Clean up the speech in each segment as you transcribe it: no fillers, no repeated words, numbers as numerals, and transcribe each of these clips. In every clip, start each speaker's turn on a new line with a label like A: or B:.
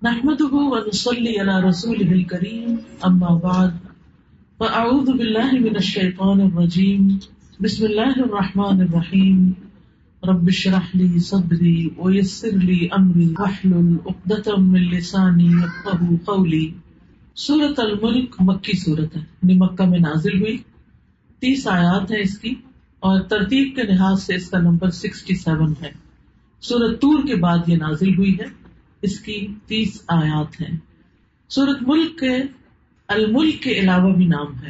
A: نحمده ونصلي على رسوله الكريم اما بعد فاعوذ بالله من الشيطان الرجيم بسم الله الرحمن الرحيم رب اشرح لي صدري ويسر لي امري واحلل عقدة من لساني يفقهوا قولي۔ سورۃ الملک مکی سورت ہے، یعنی مکہ میں نازل ہوئی، 30 آیات ہیں اس کی، اور ترتیب کے لحاظ سے اس کا نمبر 67 ہے۔ سورۃ طور کے بعد یہ نازل ہوئی ہے، اس کی 30 آیات ہیں۔ سورۃ ملک کے الملک کے علاوہ بھی نام ہے،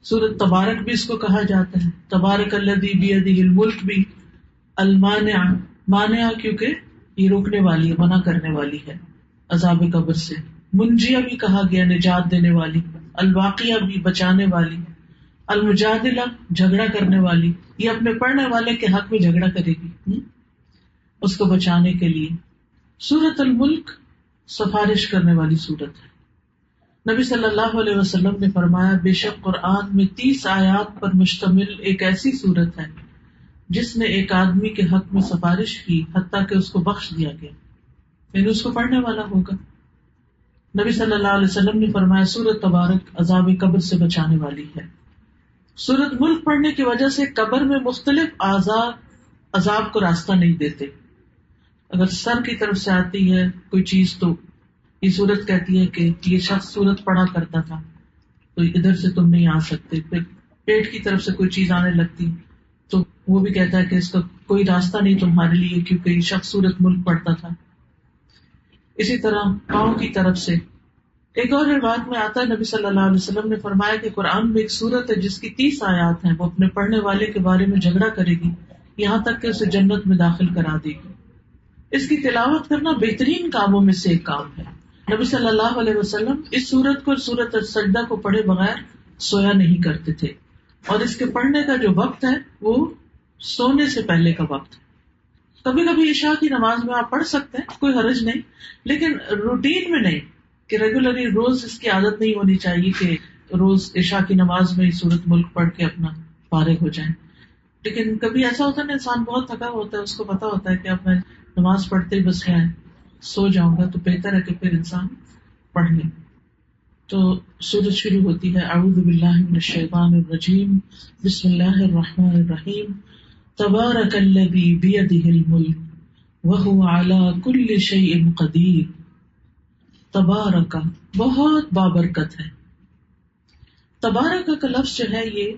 A: سورۃ تبارک بھی اس کو کہا جاتا ہے، تبارک الذی بیدہ الملک بھی، المانع مانع کیونکہ یہ روکنے والی ہے، منع کرنے والی ہے عذاب قبر سے، منجیہ بھی کہا گیا نجات دینے والی، الواقیہ بھی بچانے والی، المجادلہ جھگڑا کرنے والی، یہ اپنے پڑھنے والے کے حق میں جھگڑا کرے گی اس کو بچانے کے لیے۔ سورۃ الملک سفارش کرنے والی سورت ہے۔ نبی صلی اللہ علیہ وسلم نے فرمایا، بے شک قرآن میں 30 آیات پر مشتمل ایک ایسی سورت ہے جس نے ایک آدمی کے حق میں سفارش کی حتیٰ کہ اس کو بخش دیا گیا، یعنی اس کو پڑھنے والا ہوگا۔ نبی صلی اللہ علیہ وسلم نے فرمایا، سورۃ تبارک عذاب قبر سے بچانے والی ہے۔ سورۃ ملک پڑھنے کی وجہ سے قبر میں مختلف عذاب کو راستہ نہیں دیتے۔ اگر سر کی طرف سے آتی ہے کوئی چیز تو یہ سورت کہتی ہے کہ یہ شخص سورت پڑھا کرتا تھا تو ادھر سے تم نہیں آ سکتے۔ پھر پیٹ کی طرف سے کوئی چیز آنے لگتی تو وہ بھی کہتا ہے کہ اس کا کوئی راستہ نہیں تمہارے لیے کیونکہ یہ شخص سورت ملک پڑھتا تھا۔ اسی طرح پاؤں کی طرف سے ایک اور روایت میں آتا ہے، نبی صلی اللہ علیہ وسلم نے فرمایا کہ قرآن میں ایک سورت ہے جس کی 30 آیات ہیں، وہ اپنے پڑھنے والے کے بارے میں جھگڑا کرے گی یہاں تک کہ اسے جنت میں داخل کرا دے گی۔ اس کی تلاوت کرنا بہترین کاموں میں سے ایک کام ہے۔ نبی صلی اللہ علیہ وسلم اس سورت کو اور سورت السجدہ کو پڑھے بغیر سویا نہیں کرتے تھے، اور اس کے پڑھنے کا جو وقت ہے وہ سونے سے پہلے کا وقت ہے۔ کبھی کبھی عشاء کی نماز میں آپ پڑھ سکتے ہیں، کوئی حرج نہیں، لیکن روٹین میں نہیں کہ ریگولرلی روز اس کی عادت نہیں ہونی چاہیے کہ روز عشاء کی نماز میں سورت ملک پڑھ کے اپنا فارغ ہو جائیں۔ لیکن کبھی ایسا ہوتا ہے نا، انسان بہت تھکا ہوتا ہے، اس کو پتا ہوتا ہے کہ اب میں نماز پڑھتے ہی بس میں سو جاؤں گا، تو بہتر ہے کہ پھر انسان پڑھ لے۔ تو سورت شروع ہوتی ہے، اعوذ باللہ من الشیطان الرجیم، بسم اللہ الرحمن الرحیم، تبارک الذی بیدہ الملک وہو علی کل شیء قدیر۔ تبارک بہت بابرکت ہے۔ تبارک کا لفظ جو ہے یہ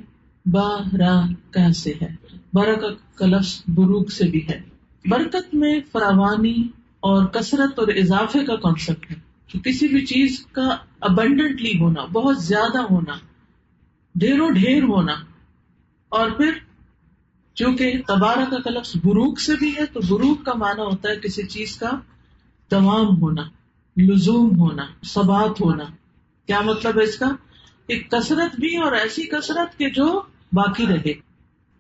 A: بارکہ سے ہے، برکہ کا لفظ بروک سے بھی ہے۔ برکت میں فراوانی اور کثرت اور اضافے کا کانسیپٹ ہے، کہ کسی بھی چیز کا ابنڈنٹلی ہونا، بہت زیادہ ہونا، ڈھیروں ڈھیر ہونا۔ اور پھر چونکہ تبارک کا لفظ بروک سے بھی ہے، تو بروک کا معنی ہوتا ہے کسی چیز کا دوام ہونا، لزوم ہونا، ثبات ہونا۔ کیا مطلب ہے اس کا؟ ایک کثرت بھی، اور ایسی کثرت کہ جو باقی رہے۔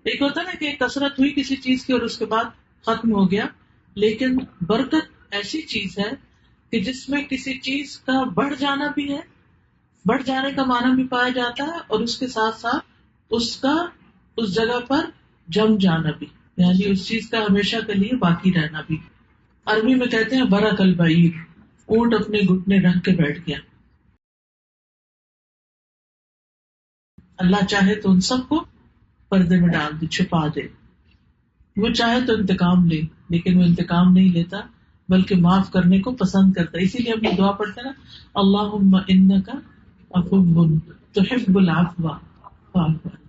A: ایک ہوتا ہے نا کہ ایک کثرت ہوئی کسی چیز کی اور اس کے بعد ختم ہو گیا، لیکن برکت ایسی چیز ہے کہ جس میں کسی چیز کا بڑھ جانا بھی ہے، بڑھ جانے کا معنی بھی پایا جاتا ہے، اور اس کے ساتھ ساتھ اس کا اس جگہ پر جم جانا بھی، یعنی اس چیز کا ہمیشہ کے لیے باقی رہنا بھی۔ عربی میں کہتے ہیں برک البعیر، اونٹ اپنے گھٹنے رکھ کے بیٹھ گیا۔ اللہ چاہے تو ان سب کو پردے میں ڈال دے، چھپا دے۔ وہ چاہے تو انتقام لے، لیکن وہ انتقام نہیں لیتا بلکہ معاف کرنے کو پسند کرتا ہے۔ اسی لیے ہم یہ دعا پڑھتے ہیں نا، اللہم انک عفو تحب العفو فاعف عنی۔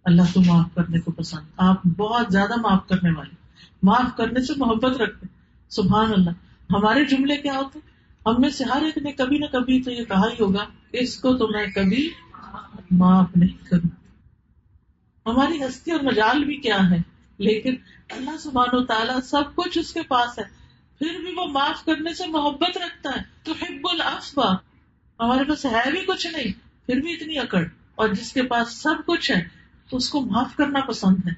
A: اللہ تو معاف کرنے کو پسند، آپ بہت زیادہ معاف کرنے والے، معاف کرنے سے محبت رکھتے ہیں۔ سبحان اللہ۔ ہمارے جملے کیا ہوتے ہیں؟ ہم میں سے ہر ایک نے کبھی نہ کبھی تو یہ کہا ہی ہوگا، اس کو تو میں کبھی معاف نہیں کروں۔ ہماری ہستی اور مجال بھی کیا ہے، لیکن اللہ سبحانہ و تعالیٰ سب کچھ اس کے پاس ہے، پھر بھی وہ معاف کرنے سے محبت رکھتا ہے۔ تو حب العفو، ہمارے پاس ہے بھی کچھ نہیں پھر بھی اتنی اکڑ، اور جس کے پاس سب کچھ ہے تو اس کو معاف کرنا پسند ہے۔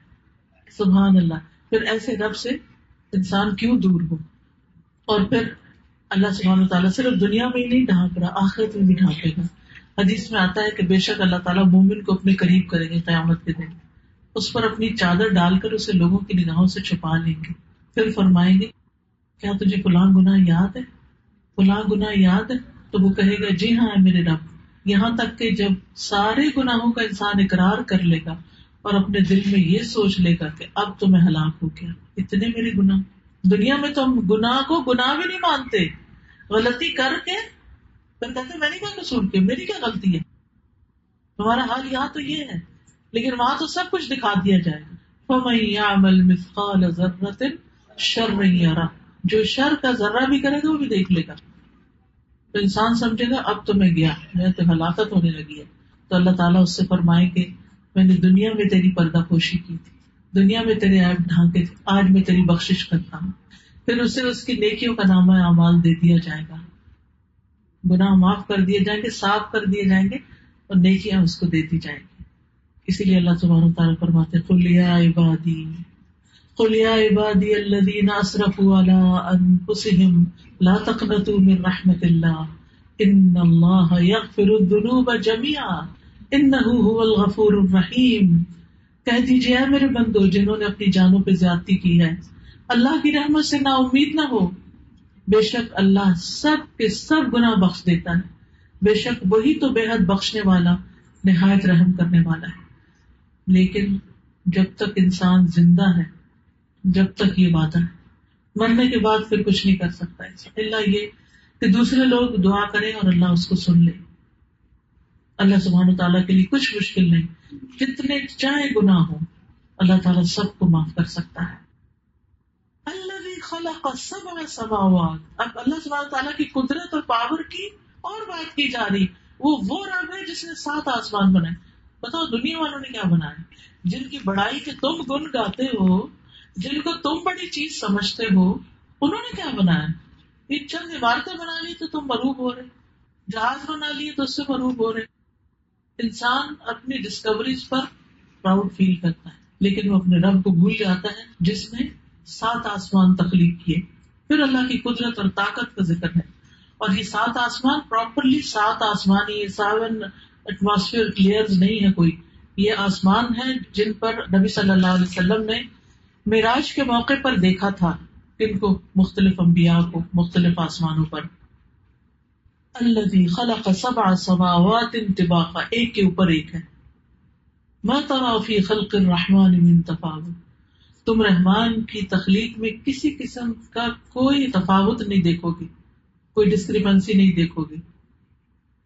A: سبحان اللہ۔ پھر ایسے رب سے انسان کیوں دور ہو؟ اور پھر اللہ سبحانہ و تعالیٰ صرف دنیا میں ہی نہیں ڈھانپ رہا، آخرت میں بھی ڈھانپے گا۔ حدیث میں آتا ہے کہ بے شک اللہ تعالیٰ مومن کو اپنے قریب کریں گے قیامت کے دن، اس پر اپنی چادر ڈال کر اسے لوگوں کی نگاہوں سے چھپا لیں گے، پھر فرمائیں گے کیا تجھے فلاں گناہ یاد ہے؟ فلاں گناہ یاد ہے؟ تو وہ کہے گا جی ہاں میرے رب. یہاں تک کہ جب سارے گناہوں کا انسان اقرار کر لے گا اور اپنے دل میں یہ سوچ لے گا کہ اب تو میں ہلاک ہو گیا، اتنے میرے گناہ. دنیا میں تو ہم گناہ کو گناہ بھی نہیں مانتے، غلطی کر کے پھر کہتے میں نے کیا قصور کیا، میری کیا غلطی ہے. ہمارا حال یہاں تو یہ ہے، لیکن وہاں تو سب کچھ دکھا دیا جائے گا. فَمَن يَعْمَلْ مِثْقَالَ ذَرَّةٍ شَرًّا يَرَهُ، جو شر کا ذرہ بھی کرے گا وہ بھی دیکھ لے گا. تو انسان سمجھے گا اب تو میں گیا، میں تو ہلاکت ہونے لگی ہے. تو اللہ تعالیٰ اس سے فرمائے کہ میں نے دنیا میں تیری پردہ پوشی کی تھی، دنیا میں تیرے عیب ڈھانکے تھے، آج میں تیری بخشش کرتا ہوں. پھر اسے اس کی نیکیوں کا نامہ اعمال دے دیا جائے گا، گناہ معاف کر دیے جائیں گے، صاف کر دیے جائیں گے اور نیکیاں اس کو دے دی جائیں گی. اسی لیے اللہ سبحانہ وتعالیٰ فرماتے ہیں قل یا عبادی الذین اسرفوا علی انفسہم لا تقنطوا من رحمت اللہ ان اللہ یغفر الذنوب جميعا انہ هو الغفور الرحیم. کہہ دیجیے اے میرے بندو جنہوں نے اپنی جانوں پہ زیادتی کی ہے، اللہ کی رحمت سے نا امید نہ ہو، بے شک اللہ سب کے سب گناہ بخش دیتا ہے، بے شک وہی تو بے حد بخشنے والا نہایت رحم کرنے والا ہے. لیکن جب تک انسان زندہ ہے، جب تک یہ وعدہ ہے، مرنے کے بعد پھر کچھ نہیں کر سکتا اللہ یہ کہ دوسرے لوگ دعا کریں اور اللہ اس کو سن لے. اللہ سبحانہ تعالیٰ کے لیے کچھ مشکل نہیں، جتنے چاہے گناہ ہو اللہ تعالیٰ سب کو معاف کر سکتا ہے. الذی خلق سبع سماوات، اب اللہ سبحانہ تعالیٰ کی قدرت اور پاور کی اور بات کی جا رہی. وہ رب ہے جس نے 7 آسمان بنائے. بتاؤ دنیا والوں نے کیا بنایا، جن کی بڑائی کے تم گن گاتے ہو، جن کو تم بڑی چیز سمجھتے ہو، انہوں نے کیا بنایا؟ یہ چند عمارتیں بنا لی تو تم مروب ہو رہے، جہاز بنا لیے تو اس سے مروب ہو رہے. انسان اپنی ڈسکوریز پر پراؤڈ فیل کرتا ہے، لیکن وہ اپنے رب کو بھول جاتا ہے جس نے 7 آسمان تخلیق کیے. پھر اللہ کی قدرت اور طاقت کا ذکر ہے، اور یہ 7 آسمان پراپرلی 7 آسمان، یہ 7 ایٹماسفیئر لیئرز نہیں ہے کوئی، یہ آسمان ہیں جن پر نبی صلی اللہ علیہ وسلم نے معراج کے موقع پر دیکھا تھا، کن کو؟ مختلف انبیاء کو مختلف آسمانوں پر. الذی خلق 7 سماوات طباقا، ایک کے اوپر ایک ہے. ما تری فی خلق الرحمن من تفاوت، تم رحمان کی تخلیق میں کسی قسم کا کوئی تفاوت نہیں دیکھو گے، کوئی ڈسکریپنسی نہیں دیکھو گے.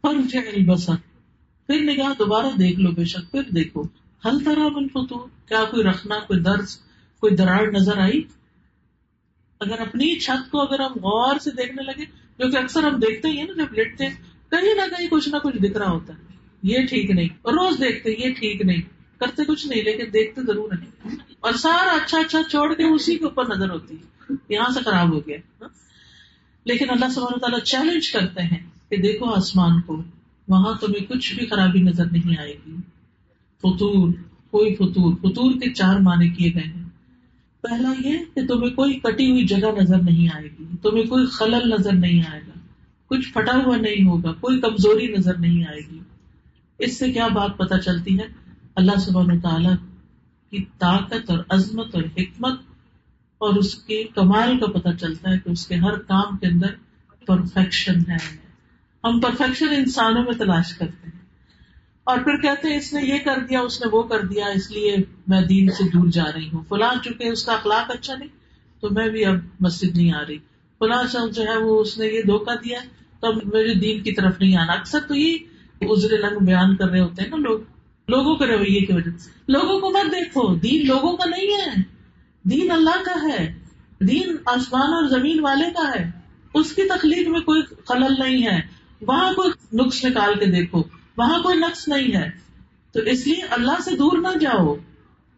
A: فارجع البصر، پھر نگاہ دوبارہ دیکھ لو، بے شک پھر دیکھو. ہل تری من فطور، کیا کوئی رخنا، کوئی درز، کوئی دراڑ نظر آئی؟ اگر اپنی چھت کو اگر ہم غور سے دیکھنے لگے، جو کہ اکثر ہم دیکھتے ہی ہیں نا، جب لیٹتے ہیں کہیں نہ کہیں کچھ نہ کچھ دکھ رہا ہوتا ہے، یہ ٹھیک نہیں، اور روز دیکھتے یہ ٹھیک نہیں، کرتے کچھ نہیں لیکن دیکھتے ضرور ہیں، اور سارا اچھا اچھا چھوڑ کے اسی کے اوپر نظر ہوتی ہے، یہاں سے خراب ہو گیا. لیکن اللہ سبحانہ تعالیٰ چیلنج کرتے ہیں کہ دیکھو آسمان کو، وہاں تمہیں کچھ بھی خرابی نظر نہیں آئے گی. فطور، کوئی فطور کے 4 معنی کیے گئے ہیں. پہلا یہ کہ تمہیں کوئی کٹی ہوئی جگہ نظر نہیں آئے گی، تمہیں کوئی خلل نظر نہیں آئے گا، کچھ پھٹا ہوا نہیں ہوگا، کوئی کمزوری نظر نہیں آئے گی. اس سے کیا بات پتہ چلتی ہے؟ اللہ سبحانہ تعالیٰ کی طاقت اور عظمت اور حکمت اور اس کے کمال کا پتہ چلتا ہے کہ اس کے ہر کام کے اندر پرفیکشن ہے. ہم پرفیکشن انسانوں میں تلاش کرتے ہیں اور پھر کہتے ہیں اس نے یہ کر دیا، اس نے وہ کر دیا، اس لیے میں دین سے دور جا رہی ہوں. فلاں چونکہ اس کا اخلاق اچھا نہیں تو میں بھی اب مسجد نہیں آ رہی. فلاں جو ہے وہ اس نے یہ دھوکہ دیا تو اب میرے دین کی طرف نہیں آنا. اکثر تو یہ عذر لنگ بیان کر رہے ہوتے ہیں نا لوگوں کے رویے کی وجہ سے. لوگوں کو مت دیکھو، دین لوگوں کا نہیں ہے، دین اللہ کا ہے، دین آسمان اور زمین والے کا ہے. اس کی تخلیق میں کوئی خلل نہیں ہے، وہاں کوئی نقص نکال کے دیکھو، وہاں کوئی نقص نہیں ہے. تو اس لیے اللہ سے دور نہ جاؤ.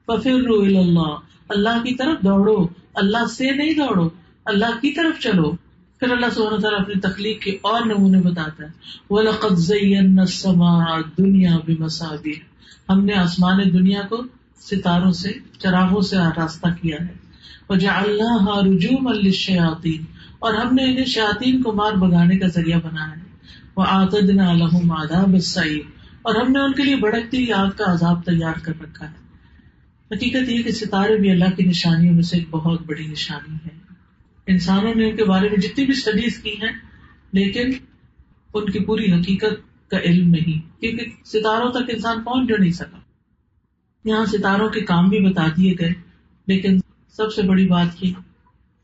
A: ففروا الی اللہ، اللہ کی طرف دوڑو، اللہ سے نہیں دوڑو، اللہ کی طرف چلو. پھر اللہ سبحانہ وتعالیٰ اپنی تخلیق کے اور نمونے بتاتا ہے. وَلَقَدْ زَيَّنَّا السَّمَاءَ الدُّنْيَا بِمَصَابِيحَ، ہم نے آسمان دنیا کو ستاروں سے، چراغوں سے آراستہ کیا ہے. وَجَعَلْنَاهَا رُجُومًا لِلشَّيَاطِينِ، اور ہم نے انہیں شیاطین کو مار بگانے کا ذریعہ بنایا ہے. وَأَعْتَدْنَا لَهُمْ عَذَابَ السَّعِيرِ، اور ہم نے ان کے لیے بھڑکتی ہوئی آگ کا عذاب تیار کر رکھا ہے. حقیقت یہ کہ ستارے بھی اللہ کی نشانیوں میں سے ایک بہت بڑی نشانی ہے. انسانوں نے ان کے بارے میں جتنی بھی اسٹڈیز کی ہیں لیکن ان کی پوری حقیقت کا علم نہیں، کیونکہ ستاروں تک انسان پہنچ جو نہیں سکا. یہاں ستاروں کے کام بھی بتا دیے گئے، لیکن سب سے بڑی بات یہ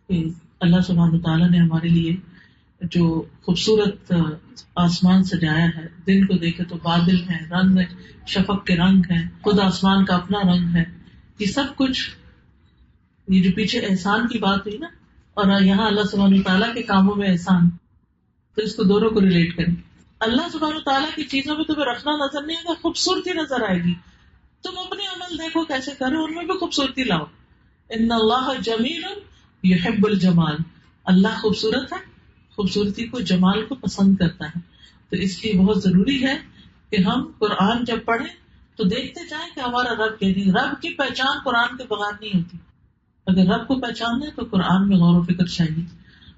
A: کہ اللہ سبحانہ تعالیٰ نے ہمارے لیے جو خوبصورت آسمان سجایا ہے، دن کو دیکھے تو بادل ہیں، رنگ ہے، شفق کے رنگ ہیں، خود آسمان کا اپنا رنگ ہے. یہ سب کچھ، یہ جو پیچھے احسان کی بات ہوئی نا، اور یہاں اللہ سبحانہ تعالیٰ کے کاموں میں احسان، تو اس کو دونوں کو ریلیٹ کریں. اللہ سبحانہ تعالیٰ کی چیزوں میں تمہیں رکھنا نظر نہیں آئے گا، خوبصورتی نظر آئے گی. تم اپنے عمل دیکھو کیسے کرو، ان میں بھی خوبصورتی لاؤ. ان اللہ جمیل یحب الجمال، اللہ خوبصورت ہے، خوبصورتی کو، جمال کو پسند کرتا ہے. تو اس لیے بہت ضروری ہے کہ ہم قرآن جب پڑھیں تو دیکھتے جائیں کہ ہمارا رب کیا نہیں. رب کی پہچان قرآن کے بغیر نہیں ہوتی. اگر رب کو پہچاننا ہے تو قرآن میں غور و فکر چاہیے.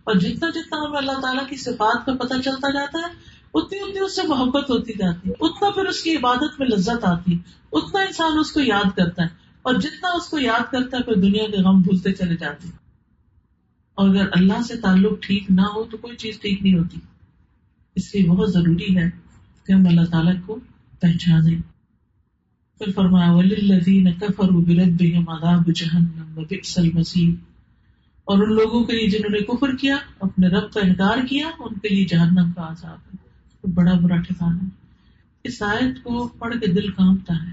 A: اور جتنا جتنا ہمیں اللہ تعالیٰ کی صفات کا پتہ چلتا جاتا ہے، اتنی اتنی اس سے محبت ہوتی جاتی ہے، اتنا پھر اس کی عبادت میں لذت آتی ہے، اتنا انسان اس کو یاد کرتا ہے، اور جتنا اس کو یاد کرتا ہے پھر دنیا کے غم بھولتے چلے جاتے ہیں. اور اگر اللہ سے تعلق ٹھیک نہ ہو تو کوئی چیز ٹھیک نہیں ہوتی. اس لیے بہت ضروری ہے کہ ہم اللہ تعالیٰ کو پہچانیں. پھر فرمایا وَلِلَّذِينَ كَفَرُوا بِرَبِّهِمْ عَذَابُ جَهَنَّمَ وَبِئْسَ الْمَصِيرُ، اور ان لوگوں کے لیے جنہوں نے کفر کیا، اپنے رب کا انکار کیا، ان کے لیے جہنم کا عذاب ہے، تو بڑا برا ٹھکانہ ہے. اس آیت کو پڑھ کے دل کانپتا ہے.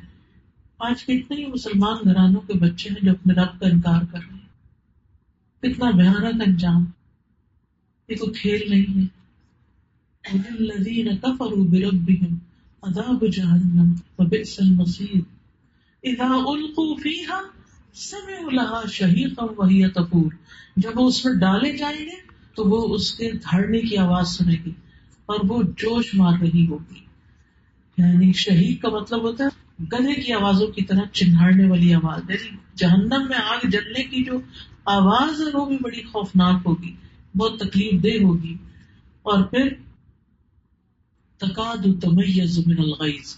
A: آج کتنے ہی مسلمان گھرانوں کے بچے ہیں جو اپنے رب کا انکار کر رہے ہیں. کتنا بھیانک انجام. یہ کوئی کھیل نہیں ہے. وَلِلَّذِينَ كَفَرُوا بِرَبِّهِمْ عَذَابُ جَهَنَّمَ وَبِئْسَ الْمَصِيرُ إِذَا أُلْقُوا فِيهَا سَمِعُوا لَهَا شَهِيقًا وَهِيَ تَفُورُ، جب وہ اس میں ڈالے جائیں گے تو وہ اس کے دھڑنے کی آواز سنے گی اور وہ جوش مار رہی ہوگی. یعنی شہیق کا مطلب ہوتا ہے گدھے کی آوازوں کی طرح چنگھاڑنے والی آواز. یعنی جہنم میں آگ جلنے کی جو آواز ہے وہ بھی بڑی خوفناک ہوگی، بہت تکلیف دہ ہوگی. اور پھر تکاد تمیز من الغیظ،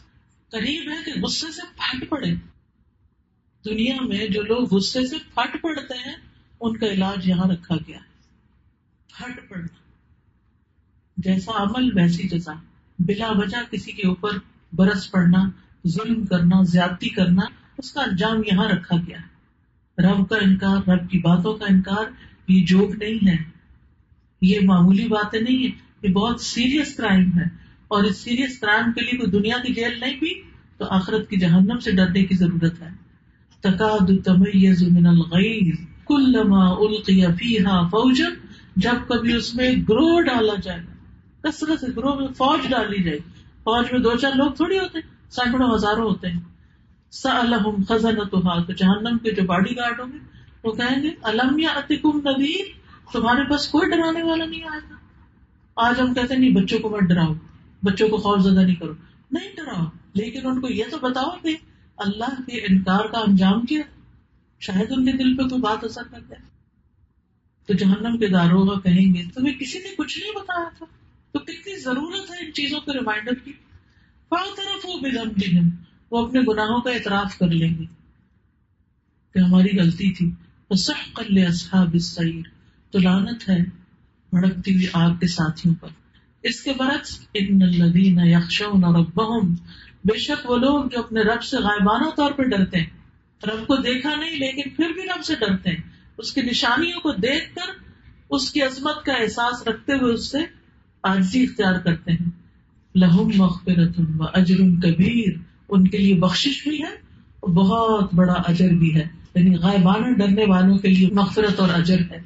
A: قریب ہے کہ غصے سے پھٹ پڑے. دنیا میں جو لوگ غصے سے پھٹ پڑتے ہیں ان کا علاج یہاں رکھا گیا ہے. پھٹ پڑنا، جیسا عمل ویسی جزا. بلا وجہ کسی کے اوپر برس پڑنا، ظلم کرنا، زیادتی کرنا، اس کا انجام یہاں رکھا گیا ہے. رب کا انکار، رب کی باتوں کا انکار، یہ جوک نہیں ہے، یہ معمولی باتیں نہیں ہے، یہ بہت سیریس کرائم ہے. اور اس سیریس کرائم کے لیے کوئی دنیا کی جیل نہیں بھی تو آخرت کی جہنم سے ڈرنے کی ضرورت ہے. تکاد تمیز من الغیظ کلما القی فیہا فوجا، جب کبھی اس میں گروہ ڈالا جائے گا، کثرت سے گروہ میں فوج ڈالی جائے گی. فوج میں 2-4 لوگ تھوڑی ہوتے ہیں، سینکڑوں ہزاروں ہوتے ہیں. سألہم خزنتہا، تو جہنم کے جو باڈی گارڈ ہوں گے وہ کہیں گے الم یأتکم نذیر، تمہارے پاس کوئی ڈرانے والا نہیں آئے گا. آج ہم کہتے ہیں نہیں بچوں کو مت ڈراؤ، بچوں کو خوف زدہ نہیں کرو. نہیں ڈراؤ، لیکن ان کو یہ تو بتاؤ کہ اللہ کے انکار کا انجام کیا، شاید ان کے دل پہ کوئی بات اثر کرتا ہے. تو جہنم کے داروغہ کہیں گے تمہیں کسی نے کچھ نہیں بتایا تھا، تو کتنی ضرورت ہے ان چیزوں کے ریمائنڈر کی. فاعترفوا بذنبہم، وہ اپنے گناہوں کا اعتراف کر لیں گے کہ ہماری غلطی تھی. فسحقا لاصحاب السعیر، تو لعنت ہے بھڑکتی ہوئی آگ کے ساتھیوں پر. اس کے برعکس ان الذین یخشون ربہم، بے شک وہ لوگ جو اپنے رب سے غائبانہ طور پہ ڈرتے ہیں، رب کو دیکھا نہیں لیکن پھر بھی رب سے ڈرتے ہیں، اس کی نشانیوں کو دیکھ کر اس کی عظمت کا احساس رکھتے ہوئے اس سے عاجزی اختیار کرتے ہیں. لہم مغفرۃ واجر کبیر، ان کے لیے بخشش بھی ہے اور بہت بڑا اجر بھی ہے. یعنی غائبانہ ڈرنے والوں کے لیے مغفرت اور اجر ہے.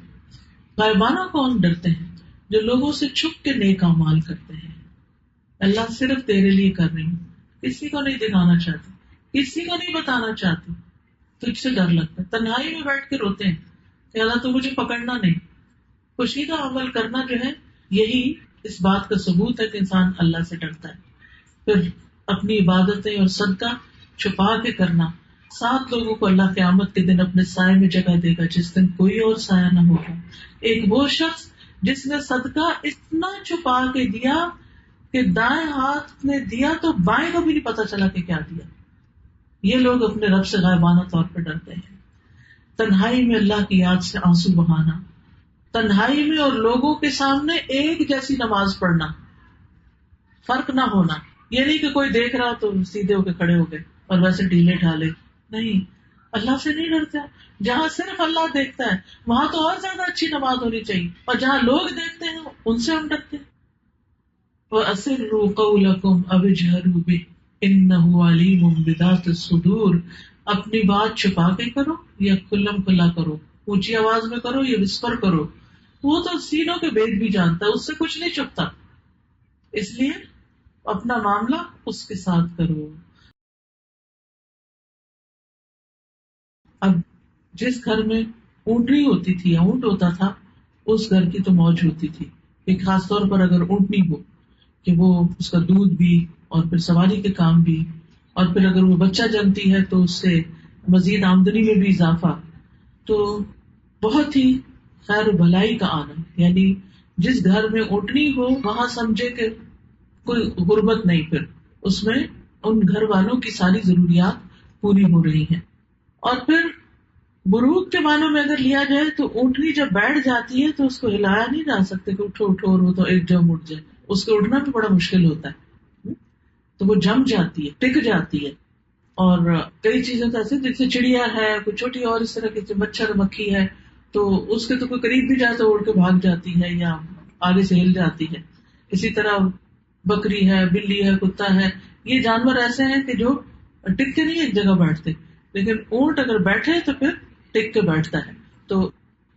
A: غائبانہ کون ڈرتے ہیں؟ جو لوگوں سے چھپ کے نیک اعمال کرتے ہیں. اللہ صرف تیرے لیے کر رہی ہوں، کسی کو نہیں دکھانا چاہتی، کسی کو نہیں بتانا چاہتی. تجھ سے ڈر لگتا ہے. تنہائی میں بیٹھ کے روتے ہیں کہ اللہ تو مجھے پکڑنا نہیں. پوشیدہ عمل کرنا جو ہے یہی اس بات کا ثبوت ہے کہ انسان اللہ سے ڈرتا ہے. پھر اپنی عبادتیں اور صدقہ چھپا کے کرنا. 7 لوگوں کو اللہ قیامت کے دن اپنے سائے میں جگہ دے گا جس دن کوئی اور سایہ نہ ہوگا. ایک وہ شخص جس نے صدقہ اتنا چھپا کے دیا کہ دائیں ہاتھ نے دیا تو بائیں کو بھی نہیں پتا چلا کہ کیا دیا. یہ لوگ اپنے رب سے غائبانہ طور پر ڈرتے ہیں. تنہائی میں اللہ کی یاد سے آنسو بہانا. تنہائی میں اور لوگوں کے سامنے ایک جیسی نماز پڑھنا، فرق نہ ہونا. یہ نہیں کہ کوئی دیکھ رہا تو سیدھے ہو کے کھڑے ہو گئے اور ویسے ڈھیلے ڈھالے. نہیں، اللہ سے نہیں ڈرتا. جہاں صرف اللہ دیکھتا ہے وہاں تو اور زیادہ اچھی نماز ہونی چاہیے، اور جہاں لوگ دیکھتے ہیں ان سے ہم ڈرتے ہیں. وَأَسِرُّوا قَوْلَكُمْ أَوِ اجْهَرُوا بِهِ إِنَّهُ عَلِيمٌ بِذَاتِ الصُّدُورِ. اپنی بات چھپا کے کرو یا کھلم کھلا کرو، اونچی آواز میں کرو یا وسپر کرو، وہ تو سینوں کے بھید بھی جانتا ہے، اس سے کچھ نہیں چھپتا. اس لیے اپنا معاملہ اس کے ساتھ کرو. اب جس گھر میں اونٹنی ہوتی تھی یا اونٹ ہوتا تھا، اس گھر کی تو موج ہوتی تھی. ایک خاص طور پر اگر اونٹنی ہو کہ وہ اس کا دودھ بھی اور پھر سواری کے کام بھی، اور پھر اگر وہ بچہ جنتی ہے تو اس سے مزید آمدنی میں بھی اضافہ. تو بہت ہی خیر و بھلائی کا آنا، یعنی جس گھر میں اونٹنی ہو وہاں سمجھے کہ کوئی غربت نہیں، پھر اس میں ان گھر والوں کی ساری ضروریات پوری ہو رہی ہیں. اور پھر بروق کے معنوں میں اگر لیا جائے تو اونٹنی جب بیٹھ جاتی ہے تو اس کو ہلایا نہیں جا سکتے کہ اٹھو اٹھو، اور وہ تو ایک جم اٹھ جائے، اس کے اٹھنا بھی بڑا مشکل ہوتا ہے. تو وہ جم جاتی ہے، ٹک جاتی ہے. اور کئی چیزیں تو ایسے جیسے چڑیا ہے، کوئی چھوٹی اور اس طرح کی مچھر مکھی ہے، تو اس کے تو کوئی قریب بھی جائے تو اڑ کے بھاگ جاتی ہے یا آگے سے ہل جاتی ہے. اسی طرح بکری ہے، بلی ہے، کتا ہے، یہ جانور ایسے ہیں کہ جو ٹک کے نہیں ایک جگہ بیٹھتے، لیکن اونٹ اگر بیٹھے تو پھر ٹک کے بیٹھتا ہے. تو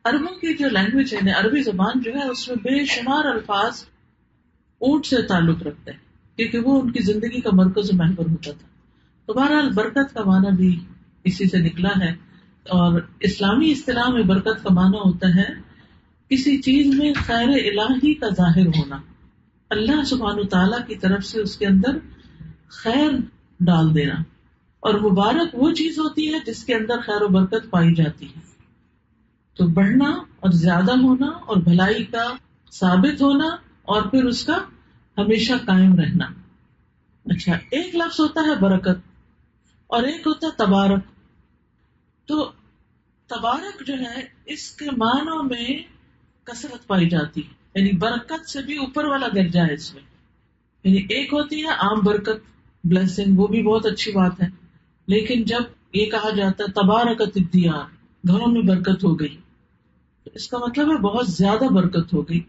A: عربوں کی جو لینگویج ہے، عربی زبان جو ہے، اس میں بے شمار الفاظ اونٹ سے تعلق رکھتے ہیں، کیونکہ وہ ان کی زندگی کا مرکز و محور ہوتا تھا. تو بہرحال برکت کا معنی بھی اسی سے نکلا ہے. اور اسلامی اصطلاح میں برکت کا معنی ہوتا ہے کسی چیز میں خیر الہی کا ظاہر ہونا، اللہ سبحانہ تعالیٰ کی طرف سے اس کے اندر خیر ڈال دینا. اور مبارک وہ چیز ہوتی ہے جس کے اندر خیر و برکت پائی جاتی ہے. تو بڑھنا اور زیادہ ہونا اور بھلائی کا ثابت ہونا اور پھر اس کا ہمیشہ قائم رہنا. اچھا، ایک لفظ ہوتا ہے برکت اور ایک ہوتا ہے تبارک. تو تبارک جو ہے اس کے معنوں میں کثرت پائی جاتی ہے، یعنی برکت سے بھی اوپر والا درجہ ہے اس میں. یعنی ایک ہوتی ہے عام برکت، بلیسنگ، وہ بھی بہت اچھی بات ہے. لیکن جب یہ کہا جاتا ہے تبارکت الدیار، گھروں میں برکت ہو گئی، تو اس کا مطلب ہے بہت زیادہ برکت ہو گئی.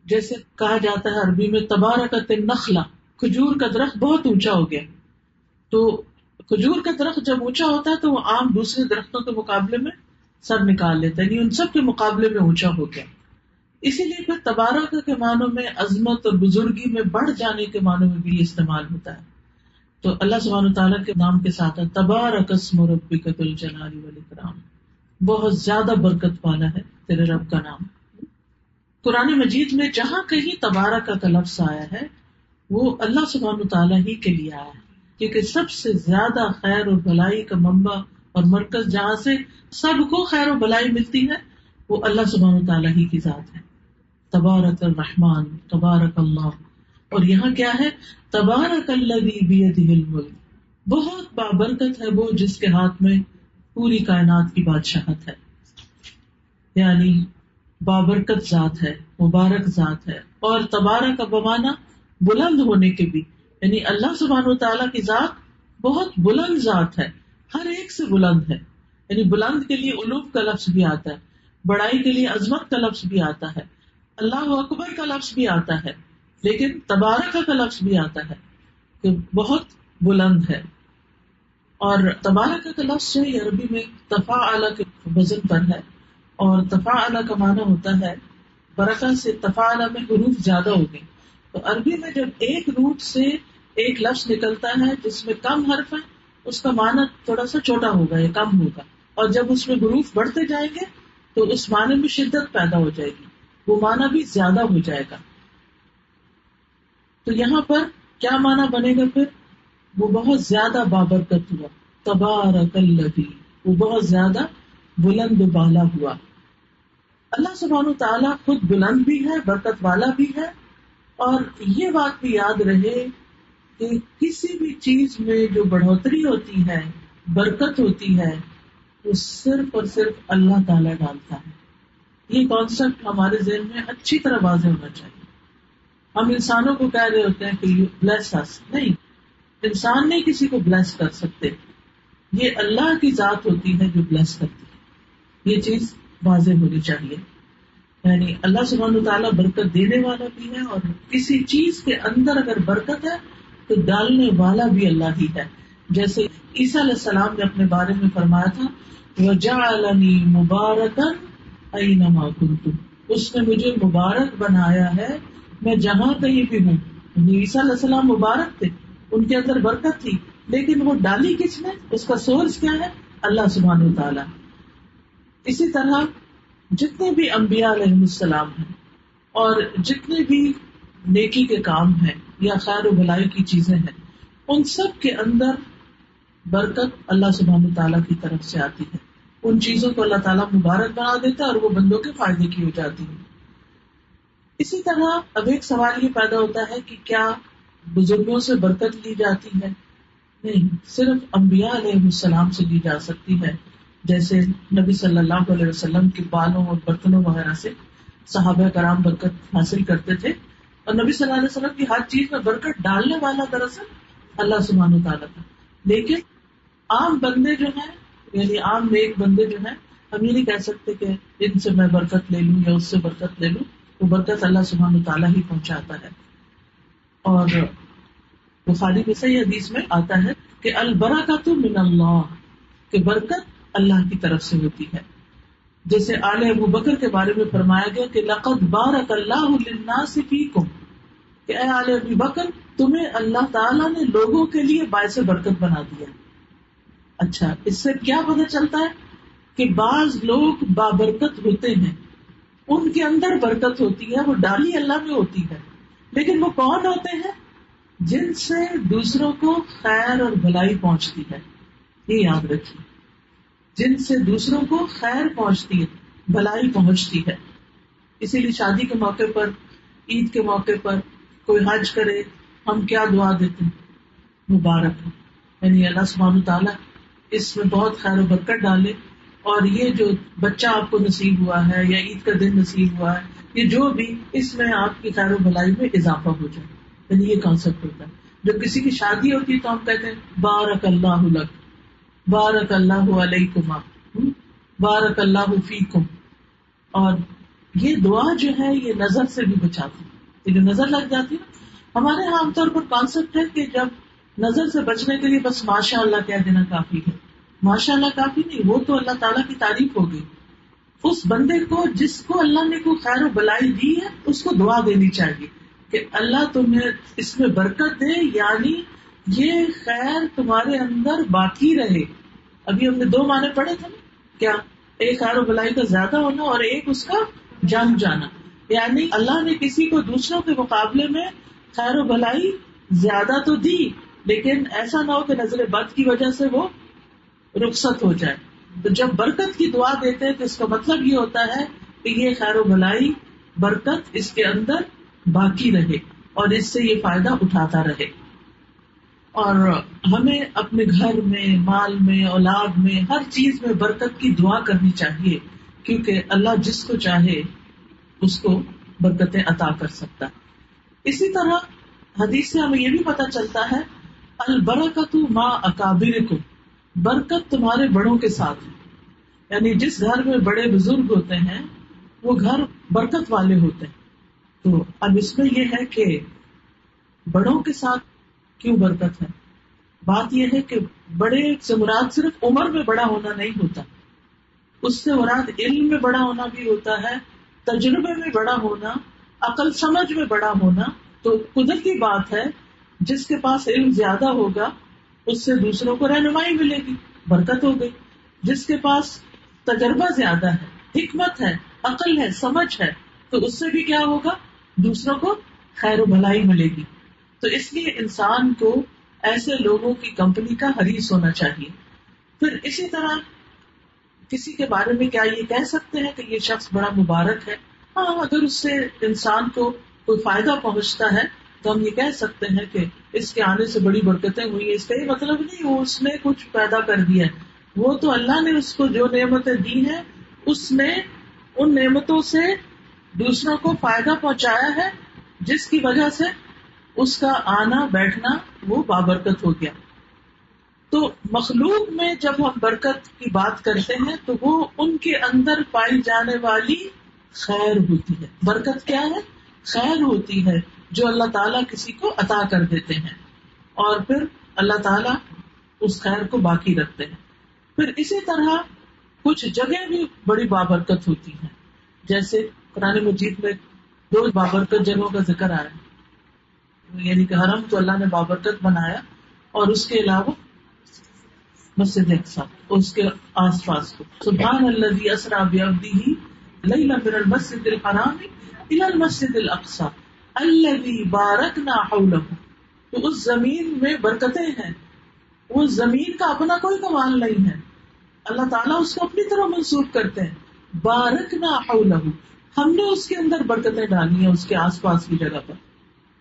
A: جیسے کہا جاتا ہے عربی میں تبارکت النخلہ، کھجور کا درخت بہت اونچا ہو گیا. تو کھجور کا درخت جب اونچا ہوتا ہے تو وہ عام دوسرے درختوں کے مقابلے میں سر نکال لیتا ہے، یعنی ان سب کے مقابلے میں اونچا ہو گیا. اسی لیے پھر تبارک کے معنوں میں عظمت اور بزرگی میں بڑھ جانے کے معنوں میں بھی استعمال ہوتا ہے. تو اللہ سبحانہ تعالیٰ کے نام کے ساتھ ہے تبارک اسم ربک ذو الجلال والاکرام، بہت زیادہ برکت والا ہے تیرے رب کا نام. قرآن مجید میں جہاں کہیں تبارک کا لفظ آیا ہے وہ اللہ سبحانہ تعالیٰ ہی کے لیے آیا ہے، کیونکہ سب سے زیادہ خیر اور بھلائی کا منبع اور مرکز جہاں سے سب کو خیر و بھلائی ملتی ہے وہ اللہ سبحانہ تعالیٰ ہی کی ذات ہے. تبارک الرحمن، تبارک اللہ. اور یہاں کیا ہے؟ تبارک الذی بیدہ الملک، بہت بابرکت ہے وہ جس کے ہاتھ میں پوری کائنات کی بادشاہت ہے. یعنی بابرکت ذات ہے، مبارک ذات ہے. اور تبارک کا بمانا بلند ہونے کے بھی، یعنی اللہ سبحانہ و تعالیٰ کی ذات بہت بلند ذات ہے، ہر ایک سے بلند ہے. یعنی بلند کے لیے علوم کا لفظ بھی آتا ہے، بڑائی کے لیے عظمت کا لفظ بھی آتا ہے، اللہ اکبر کا لفظ بھی آتا ہے، لیکن تبارک کا لفظ بھی آتا ہے کہ بہت بلند ہے. اور تبارک کا لفظ جو ہے عربی میں تفاعل کے وزن پر ہے، اور تفاعل کا معنی ہوتا ہے برکت سے تفاعل میں حروف زیادہ ہو گئے. تو عربی میں جب ایک روٹ سے ایک لفظ نکلتا ہے جس میں کم حرف ہے اس کا معنی تھوڑا سا چھوٹا ہوگا یا کم ہوگا، اور جب اس میں حروف بڑھتے جائیں گے تو اس معنی میں شدت پیدا ہو جائے گی، وہ معنی بھی زیادہ ہو جائے گا. تو یہاں پر کیا معنی بنے گا پھر؟ وہ بہت زیادہ بابرکت ہوا، تبارک الذی، وہ بہت زیادہ بلند و بالا ہوا. اللہ سبحانہ تعالیٰ خود بلند بھی ہے، برکت والا بھی ہے. اور یہ بات بھی یاد رہے کہ کسی بھی چیز میں جو بڑھوتری ہوتی ہے، برکت ہوتی ہے، وہ صرف اور صرف اللہ تعالیٰ ڈالتا ہے. یہ کانسیپٹ ہمارے ذہن میں اچھی طرح واضح ہونا چاہیے. ہم انسانوں کو کہہ رہے ہوتے ہیں کہ یو بلیس اس، نہیں، انسان نہیں کسی کو بلیس کر سکتے، یہ اللہ کی ذات ہوتی ہے جو بلیس کرتی ہے. یہ چیز واضح ہونی چاہیے. یعنی اللہ سبحانہ وتعالیٰ برکت دینے والا بھی ہے، اور کسی چیز کے اندر اگر برکت ہے تو ڈالنے والا بھی اللہ ہی ہے. جیسے عیسیٰ علیہ السلام نے اپنے بارے میں فرمایا تھا وَجَعَلَنِي مُبَارَكًا أَيْنَمَا كُنتُ، اس نے مجھے مبارک بنایا ہے میں جہاں کہیں بھی ہوں. عیسیٰ علیہ السلام مبارک تھے، ان کے اندر برکت تھی، لیکن وہ ڈالی کس نے؟ اس کا سورس کیا ہے؟ اللہ سبحانہ وتعالیٰ. اسی طرح جتنے بھی انبیاء علیہ السلام ہیں اور جتنے بھی نیکی کے کام ہیں یا خیر و بھلائی کی چیزیں ہیں، ان سب کے اندر برکت اللہ سبحانہ وتعالیٰ کی طرف سے آتی ہے. ان چیزوں کو اللہ تعالیٰ مبارک بنا دیتا ہے اور وہ بندوں کے فائدے کی ہو جاتی ہیں. اسی طرح اب ایک سوال یہ پیدا ہوتا ہے کہ کیا بزرگوں سے برکت لی جاتی ہے؟ نہیں، صرف انبیاء علیہ السلام سے لی جا سکتی ہے. جیسے نبی صلی اللہ علیہ وسلم کے بالوں اور برتنوں وغیرہ سے صحابہ کرام برکت حاصل کرتے تھے، اور نبی صلی اللہ علیہ وسلم کی ہر چیز میں برکت ڈالنے والا دراصل اللہ سبحانہ وتعالیٰ تھا. لیکن عام بندے جو ہیں، یعنی عام نیک بندے جو ہیں، ہم یہ نہیں کہہ سکتے کہ ان سے میں برکت لے لوں یا اس سے برکت لے لوں. وہ برکت اللہ سبحانہ وتعالیٰ ہی پہنچاتا ہے. اور بخاری میں صحیح حدیث میں آتا ہے کہ البرکۃ من اللہ، کہ برکت اللہ کی طرف سے ہوتی ہے. جیسے آل ابو بکر کے بارے میں فرمایا گیا کہ لقد بارک اللہ للناس فیکم، کہ اے آل ابو بکر تمہیں اللہ تعالیٰ نے لوگوں کے لیے باعث برکت بنا دیا. اچھا، اس سے کیا پتہ چلتا ہے؟ کہ بعض لوگ بابرکت ہوتے ہیں، ان کے اندر برکت ہوتی ہے، وہ ڈالی اللہ میں ہوتی ہے، لیکن وہ کون ہوتے ہیں؟ جن سے دوسروں کو خیر اور بھلائی پہنچتی ہے. یہ یاد رکھیے، جن سے دوسروں کو خیر پہنچتی ہے، بھلائی پہنچتی ہے. اسی لیے شادی کے موقع پر، عید کے موقع پر کوئی حج کرے، ہم کیا دعا دیتے ہیں؟ مبارک ہو، یعنی اللہ سبحانہ تعالیٰ اس میں بہت خیر و برکت ڈالے، اور یہ جو بچہ آپ کو نصیب ہوا ہے یا عید کا دن نصیب ہوا ہے، یہ جو بھی، اس میں آپ کی خیر و بھلائی میں اضافہ ہو جائے. یعنی یہ کانسیپٹ ہوتا ہے. جب کسی کی شادی ہوتی ہے تو ہم کہتے ہیں بارک اللہ لک، بارک اللہ علیکما، بارک اللہ فیکم. اور یہ دعا جو ہے یہ نظر سے بھی بچاتی ہے. یہ جو نظر لگ جاتی ہے، ہمارے یہاں عام طور پر کانسیپٹ ہے کہ جب نظر سے بچنے کے لیے بس ماشاء اللہ کہہ دینا کافی ہے. ماشاء اللہ کافی نہیں، وہ تو اللہ تعالیٰ کی تعریف ہوگی. اس بندے کو جس کو اللہ نے کوئی خیر و بلائی دی ہے، اس کو دعا دینی چاہیے کہ اللہ تمہیں اس میں برکت دے، یعنی یہ خیر تمہارے اندر باقی رہے. ابھی ہم نے دو معنی پڑھے تھے نا، کیا؟ ایک خیر و بلائی کا زیادہ ہونا اور ایک اس کا جم جانا. یعنی اللہ نے کسی کو دوسروں کے مقابلے میں خیر و بلائی زیادہ تو دی، لیکن ایسا نہ ہو کہ نظر بد کی وجہ سے وہ رخصت ہو جائے. تو جب برکت کی دعا دیتے ہیں تو اس کا مطلب یہ ہوتا ہے کہ یہ خیر و بلائی، برکت اس کے اندر باقی رہے اور اس سے یہ فائدہ اٹھاتا رہے. اور ہمیں اپنے گھر میں، مال میں، اولاد میں، ہر چیز میں برکت کی دعا کرنی چاہیے، کیونکہ اللہ جس کو چاہے اس کو برکتیں عطا کر سکتا. اسی طرح حدیث سے ہمیں یہ بھی پتہ چلتا ہے البرکۃ مع اکابرکم، برکت تمہارے بڑوں کے ساتھ. یعنی جس گھر میں بڑے بزرگ ہوتے ہیں وہ گھر برکت والے ہوتے ہیں. تو اب اس میں یہ ہے کہ بڑوں کے ساتھ کیوں برکت ہے؟ بات یہ ہے کہ بڑے سے مراد صرف عمر میں بڑا ہونا نہیں ہوتا، اس سے مراد علم میں بڑا ہونا بھی ہوتا ہے، تجربے میں بڑا ہونا، عقل سمجھ میں بڑا ہونا. تو قدرتی بات ہے، جس کے پاس علم زیادہ ہوگا اس سے دوسروں کو رہنمائی ملے گی، برکت ہو گئی. جس کے پاس تجربہ زیادہ ہے، حکمت ہے، عقل ہے، سمجھ ہے، تو اس سے بھی کیا ہوگا؟ دوسروں کو خیر و بھلائی ملے گی. تو اس لیے انسان کو ایسے لوگوں کی کمپنی کا حریص ہونا چاہیے. پھر اسی طرح کسی کے بارے میں کیا یہ کہہ سکتے ہیں کہ یہ شخص بڑا مبارک ہے؟ ہاں، اگر اس سے انسان کو کوئی فائدہ پہنچتا ہے تو ہم یہ کہہ سکتے ہیں کہ اس کے آنے سے بڑی برکتیں ہوئی ہیں. اس کا یہ مطلب نہیں وہ اس نے کچھ پیدا کر دیا ہے، وہ تو اللہ نے اس کو جو نعمتیں دی ہیں اس نے ان نعمتوں سے دوسروں کو فائدہ پہنچایا ہے جس کی وجہ سے اس کا آنا بیٹھنا وہ بابرکت ہو گیا. تو مخلوق میں جب ہم برکت کی بات کرتے ہیں تو وہ ان کے اندر پائی جانے والی خیر ہوتی ہے. برکت کیا ہے؟ خیر ہوتی ہے جو اللہ تعالیٰ کسی کو عطا کر دیتے ہیں اور پھر اللہ تعالیٰ اس خیر کو باقی رکھتے ہیں. پھر اسی طرح کچھ جگہ بھی بڑی بابرکت ہوتی ہیں، جیسے قرآن مجید میں 2 بابرکت جگہوں کا ذکر آیا، یعنی کہ حرم تو اللہ نے بابرکت بنایا اور اس کے علاوہ مسجد اقصی اور اس کے آس پاس کو. سبحان الذی اسری بعبدہ لیلا من المسجد الحرام الی المسجد الاقصی الذی بارکنا حولہ. تو اس زمین میں برکتیں ہیں، وہ زمین کا اپنا کوئی کمال نہیں ہے، اللہ تعالیٰ اس کو اپنی طرح منسوب کرتے ہیں. بارکنا حولہ، ہم نے اس کے اندر برکتیں ڈالی ہیں اس کے آس پاس کی جگہ پر.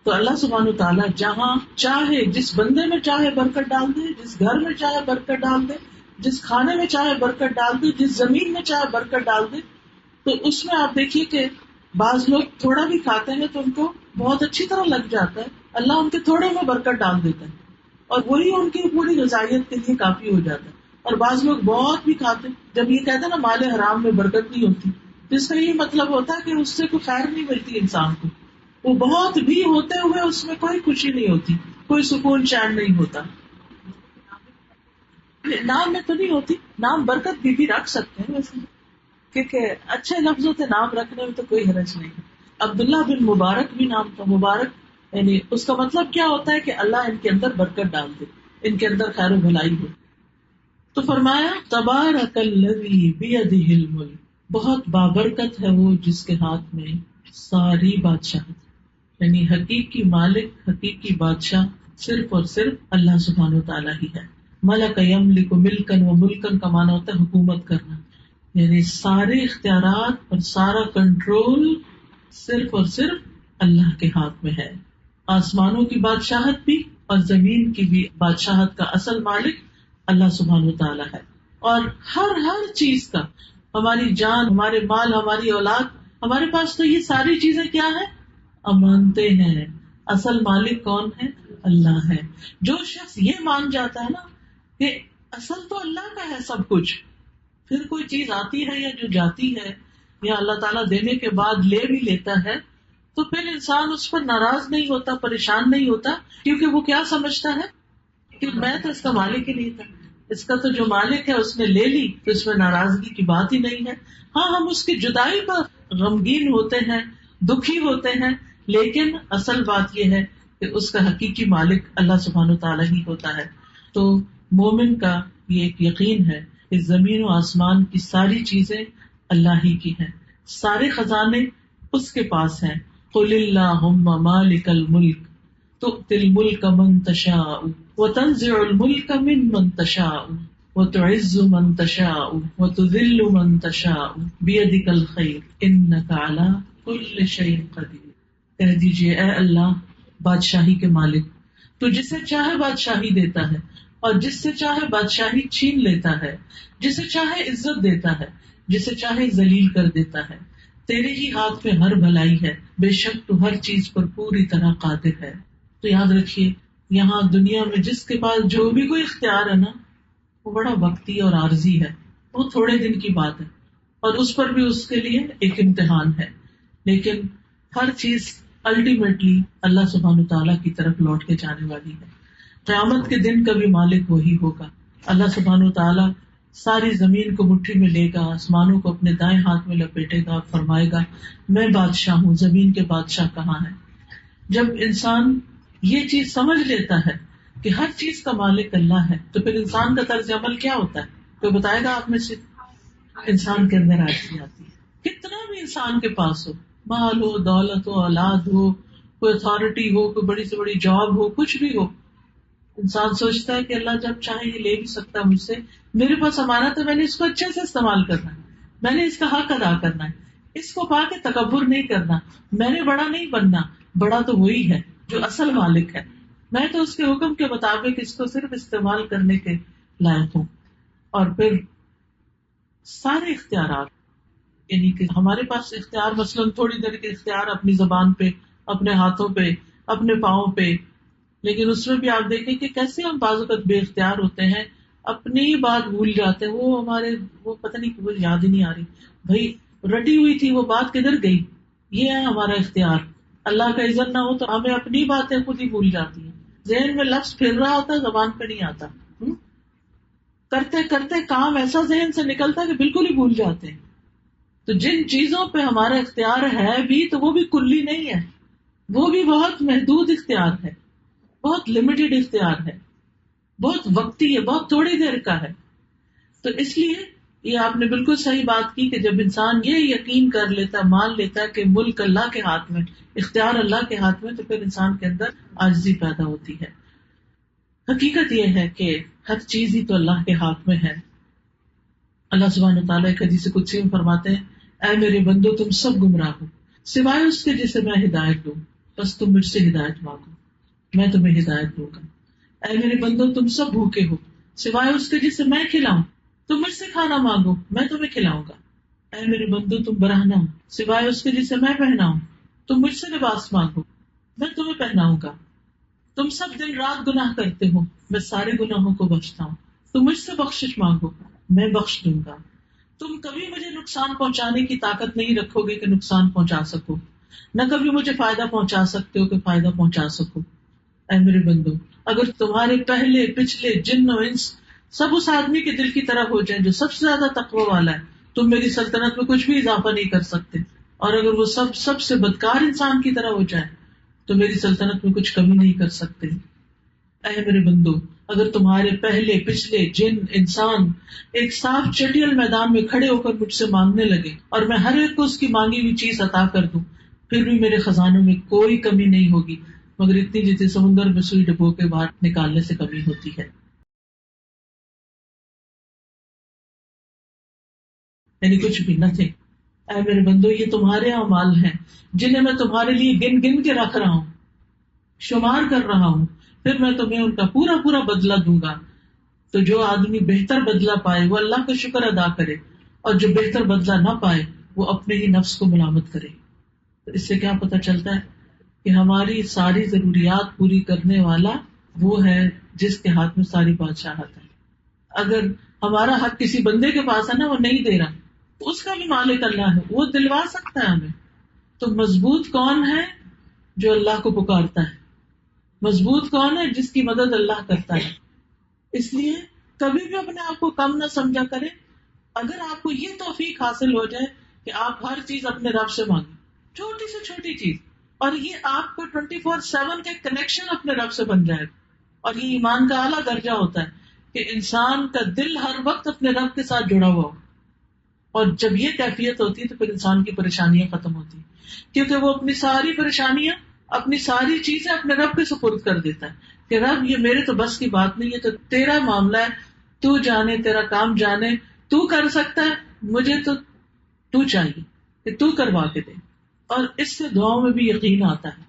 A: تو اللہ سبحانہ وتعالیٰ جہاں چاہے، جس بندے میں چاہے برکت ڈال دے، جس گھر میں چاہے برکت ڈال دے، جس کھانے میں چاہے برکت ڈال دے، جس زمین میں چاہے برکت ڈال دے. تو اس میں آپ دیکھیے کہ بعض لوگ تھوڑا بھی کھاتے ہیں تو ان کو بہت اچھی طرح لگ جاتا ہے، اللہ ان کے تھوڑے میں برکت ڈال دیتا ہے اور وہی ان کی پوری غذائیت کے لیے کافی ہو جاتا ہے. اور بعض لوگ بہت بھی کھاتے ہیں. جب یہ کہتے ہیں نا مال حرام میں برکت نہیں ہوتی، تو اس کا یہ مطلب ہوتا ہے کہ اس سے کوئی خیر نہیں ملتی انسان کو. وہ بہت بھی ہوتے ہوئے اس میں کوئی خوشی نہیں ہوتی، کوئی سکون چین نہیں ہوتا. نام میں تو نہیں ہوتی، نام برکت بھی رکھ سکتے ہیں ویسے، کیونکہ اچھے لفظوں سے نام رکھنے میں تو کوئی حرج نہیں. عبداللہ بن مبارک بھی نام تھا. مبارک یعنی اس کا مطلب کیا ہوتا ہے کہ اللہ ان کے اندر برکت ڈال دے، ان کے اندر خیر و بھلائی ہو. تو فرمایا تبارک الذی بیدہ الملک، بہت بابرکت ہے وہ جس کے ہاتھ میں ساری بادشاہت، یعنی حقیقی مالک، حقیقی بادشاہ صرف اور صرف اللہ سبحانہ وتعالیٰ ہی ہے. ملک یملک ملکن و ملکن کا معنی ہوتا ہے حکومت کرنا، یعنی سارے اختیارات اور سارا کنٹرول صرف اور صرف اللہ کے ہاتھ میں ہے. آسمانوں کی بادشاہت بھی اور زمین کی بھی بادشاہت کا اصل مالک اللہ سبحانہ وتعالیٰ ہے. اور ہر چیز کا، ہماری جان، ہمارے مال، ہماری اولاد، ہمارے پاس تو یہ ساری چیزیں کیا ہے؟ امانتے ہیں. اصل مالک کون ہے؟ اللہ ہے. جو شخص یہ مان جاتا ہے نا کہ اصل تو اللہ کا ہے سب کچھ، پھر کوئی چیز آتی ہے یا جو جاتی ہے یا اللہ تعالیٰ دینے کے بعد لے بھی لیتا ہے تو پھر انسان اس پر ناراض نہیں ہوتا، پریشان نہیں ہوتا، کیونکہ وہ کیا سمجھتا ہے کہ میں تو اس کا مالک ہی نہیں تھا، اس کا تو جو مالک ہے اس نے لے لی، تو اس میں ناراضگی کی بات ہی نہیں ہے. ہاں ہم اس کی جدائی پر غمگین ہوتے ہیں، دکھی ہوتے ہیں، لیکن اصل بات یہ ہے کہ اس کا حقیقی مالک اللہ سبحانہ تعالیٰ ہی ہوتا ہے. تو مومن کا یہ ایک یقین ہے کہ زمین و آسمان کی ساری چیزیں اللہ ہی کی ہیں، سارے خزانے اس کے پاس ہیں. قل اللہم مالک الملک تؤتی الملک من تشاء وتنزع الملک ممن تشاء وتعز من تشاء وتذل من تشاء بیدک الخیر انک علی کل شیء قدیر. کہہ دیجیے اے اللہ بادشاہی کے مالک، تو جسے چاہے بادشاہی دیتا ہے اور جس سے چاہے بادشاہی چھین لیتا ہے، جسے چاہے عزت دیتا ہے، جسے چاہے ذلیل کر دیتا ہے. تیرے ہی ہاتھ میں ہر بھلائی ہے، بے شک تو ہر چیز پر پوری طرح قادر ہے. تو یاد رکھیے یہاں دنیا میں جس کے پاس جو بھی کوئی اختیار ہے نا وہ بڑا وقتی اور عارضی ہے، وہ تھوڑے دن کی بات ہے اور اس پر بھی اس کے لیے ایک امتحان ہے. لیکن ہر چیز الٹیمیٹلی اللہ سبحانہ تعالیٰ کی طرف لوٹ کے جانے والی ہے. قیامت کے دن کا بھی مالک وہی ہوگا. اللہ سبحانہ تعالیٰ ساری زمین کو مٹھی میں لے گا، آسمانوں کو اپنے دائیں ہاتھ میں لپیٹے گا، فرمائے گا میں بادشاہ ہوں، زمین کے بادشاہ کہاں ہیں. جب انسان یہ چیز سمجھ لیتا ہے کہ ہر چیز کا مالک اللہ ہے تو پھر انسان کا طرز عمل کیا ہوتا ہے؟ کوئی بتائے گا آپ میں سے؟ انسان کے اندر عاجزی آتی ہے. کتنا بھی انسان کے پاس ہو، مال ہو، دولت ہو، اولاد ہو، کوئی اتھارٹی ہو، کوئی بڑی سے بڑی جاب ہو، کچھ بھی ہو، انسان سوچتا ہے کہ اللہ جب چاہے یہ لے بھی سکتا ہے مجھ سے، میرے پاس امانت ہے، میں نے اس کو اچھے سے استعمال کرنا ہے، میں نے اس کا حق ادا کرنا ہے، اس کو پا کے تکبر نہیں کرنا، میں نے بڑا نہیں بننا، بڑا تو وہی ہے جو اصل مالک ہے، میں تو اس کے حکم کے مطابق اس کو صرف استعمال کرنے کے لائق ہوں. اور پھر سارے اختیارات یعنی کہ ہمارے پاس اختیار مثلاً تھوڑی دیر کے اختیار اپنی زبان پہ، اپنے ہاتھوں پہ، اپنے پاؤں پہ، لیکن اس میں بھی آپ دیکھیں کہ کیسے ہم بعض اوقات بے اختیار ہوتے ہیں، اپنی بات بھول جاتے ہیں، وہ پتہ نہیں، وہ یاد ہی نہیں آ رہی بھائی، رٹی ہوئی تھی وہ بات کدھر گئی. یہ ہے ہمارا اختیار. اللہ کا اذن نہ ہو تو ہمیں اپنی باتیں خود ہی بھول جاتی ہیں، ذہن میں لفظ پھر رہا ہوتا ہے، زبان پہ نہیں آتا. کرتے کرتے کام ایسا ذہن سے نکلتا ہے کہ بالکل ہی بھول جاتے ہیں. تو جن چیزوں پہ ہمارا اختیار ہے بھی تو وہ بھی کلی نہیں ہے، وہ بھی بہت محدود اختیار ہے، بہت لمیٹڈ اختیار ہے، بہت وقتی ہے، بہت تھوڑی دیر کا ہے. تو اس لیے یہ آپ نے بالکل صحیح بات کی کہ جب انسان یہ یقین کر لیتا، مان لیتا کہ ملک اللہ کے ہاتھ میں، اختیار اللہ کے ہاتھ میں، تو پھر انسان کے اندر عاجزی پیدا ہوتی ہے. حقیقت یہ ہے کہ ہر چیز ہی تو اللہ کے ہاتھ میں ہے. اللہ سبحانہ وتعالیٰ ایک حدیث قدسی میں فرماتے ہیں، اے میرے بندو تم سب گمراہ ہو سوائے اس کے جسے میں ہدایت دوں، بس تم مجھ سے ہدایت مانگو، میں تمہیں ہدایت دوں گا. اے میرے بندو تم سب بھوکے ہو سوائے اس کے جسے میں کھلاؤں، تم مجھ سے کھانا مانگو، میں تمہیں کھلاؤں گا. اے میرے بندو تم برہنہ ہو سوائے اس کے جسے میں پہناؤں، تم مجھ سے لباس مانگو، میں تمہیں پہناؤں گا. تم سب دن رات گناہ کرتے ہو، میں سارے گناہوں کو بخشتا ہوں، تم مجھ سے بخشش مانگو، میں بخش دوں گا. تم کبھی مجھے نقصان پہنچانے کی طاقت نہیں رکھو گے کہ نقصان پہنچا سکو، نہ کبھی مجھے فائدہ پہنچا سکتے ہو کہ فائدہ پہنچا سکو. اے میرے بندو اگر تمہارے پہلے پچھلے جن و انس سب اس آدمی کے دل کی طرح ہو جائیں جو سب سے زیادہ تقوی والا ہے، تم میری سلطنت میں کچھ بھی اضافہ نہیں کر سکتے. اور اگر وہ سب سے بدکار انسان کی طرح ہو جائیں تو میری سلطنت میں کچھ کمی نہیں کر سکتے. اے میرے بندو اگر تمہارے پہلے پچھلے جن انسان ایک صاف چٹیل میدان میں کھڑے ہو کر مجھ سے مانگنے لگے اور میں ہر ایک کو اس کی مانگی ہوئی چیز عطا کر دوں، پھر بھی میرے خزانوں میں کوئی کمی نہیں ہوگی مگر اتنی جتنی سمندر میں سوئی ڈبو کے باہر نکالنے سے کمی ہوتی ہے. یعنی کچھ بھی نتھنگ. اے میرے بندو یہ تمہارے اعمال ہیں جنہیں میں تمہارے لیے گن گن کے رکھ رہا ہوں، شمار کر رہا ہوں، پھر میں تمہیں ان کا پورا پورا بدلہ دوں گا. تو جو آدمی بہتر بدلہ پائے وہ اللہ کا شکر ادا کرے، اور جو بہتر بدلہ نہ پائے وہ اپنے ہی نفس کو ملامت کرے. تو اس سے کیا پتہ چلتا ہے کہ ہماری ساری ضروریات پوری کرنے والا وہ ہے جس کے ہاتھ میں ساری بادشاہت ہے. اگر ہمارا حق کسی بندے کے پاس ہے نا، وہ نہیں دے رہا، تو اس کا بھی مالک اللہ ہے، وہ دلوا سکتا ہے ہمیں. تو مضبوط کون ہے؟ جو اللہ کو پکارتا ہے. مضبوط کون ہے؟ جس کی مدد اللہ کرتا ہے. اس لیے کبھی بھی اپنے آپ کو کم نہ سمجھا کرے. اگر آپ کو یہ توفیق حاصل ہو جائے کہ آپ ہر چیز اپنے رب سے مانگیں، چھوٹی سے چھوٹی چیز، اور یہ آپ کو 24/7 کے کنیکشن اپنے رب سے بن جائے. اور یہ ایمان کا اعلیٰ درجہ ہوتا ہے کہ انسان کا دل ہر وقت اپنے رب کے ساتھ جڑا ہوا ہو. اور جب یہ کیفیت ہوتی ہے تو پھر انسان کی پریشانیاں ختم ہوتی ہیں، کیونکہ وہ اپنی ساری پریشانیاں، اپنی ساری چیزیں اپنے رب کے سپرد کر دیتا ہے کہ رب یہ میرے تو بس کی بات نہیں ہے، تو تیرا معاملہ ہے، تو جانے، تیرا کام جانے، تو کر سکتا ہے، مجھے تو چاہیے کہ تو کروا کے دے. اور اس سے دعاؤں میں بھی یقین آتا ہے.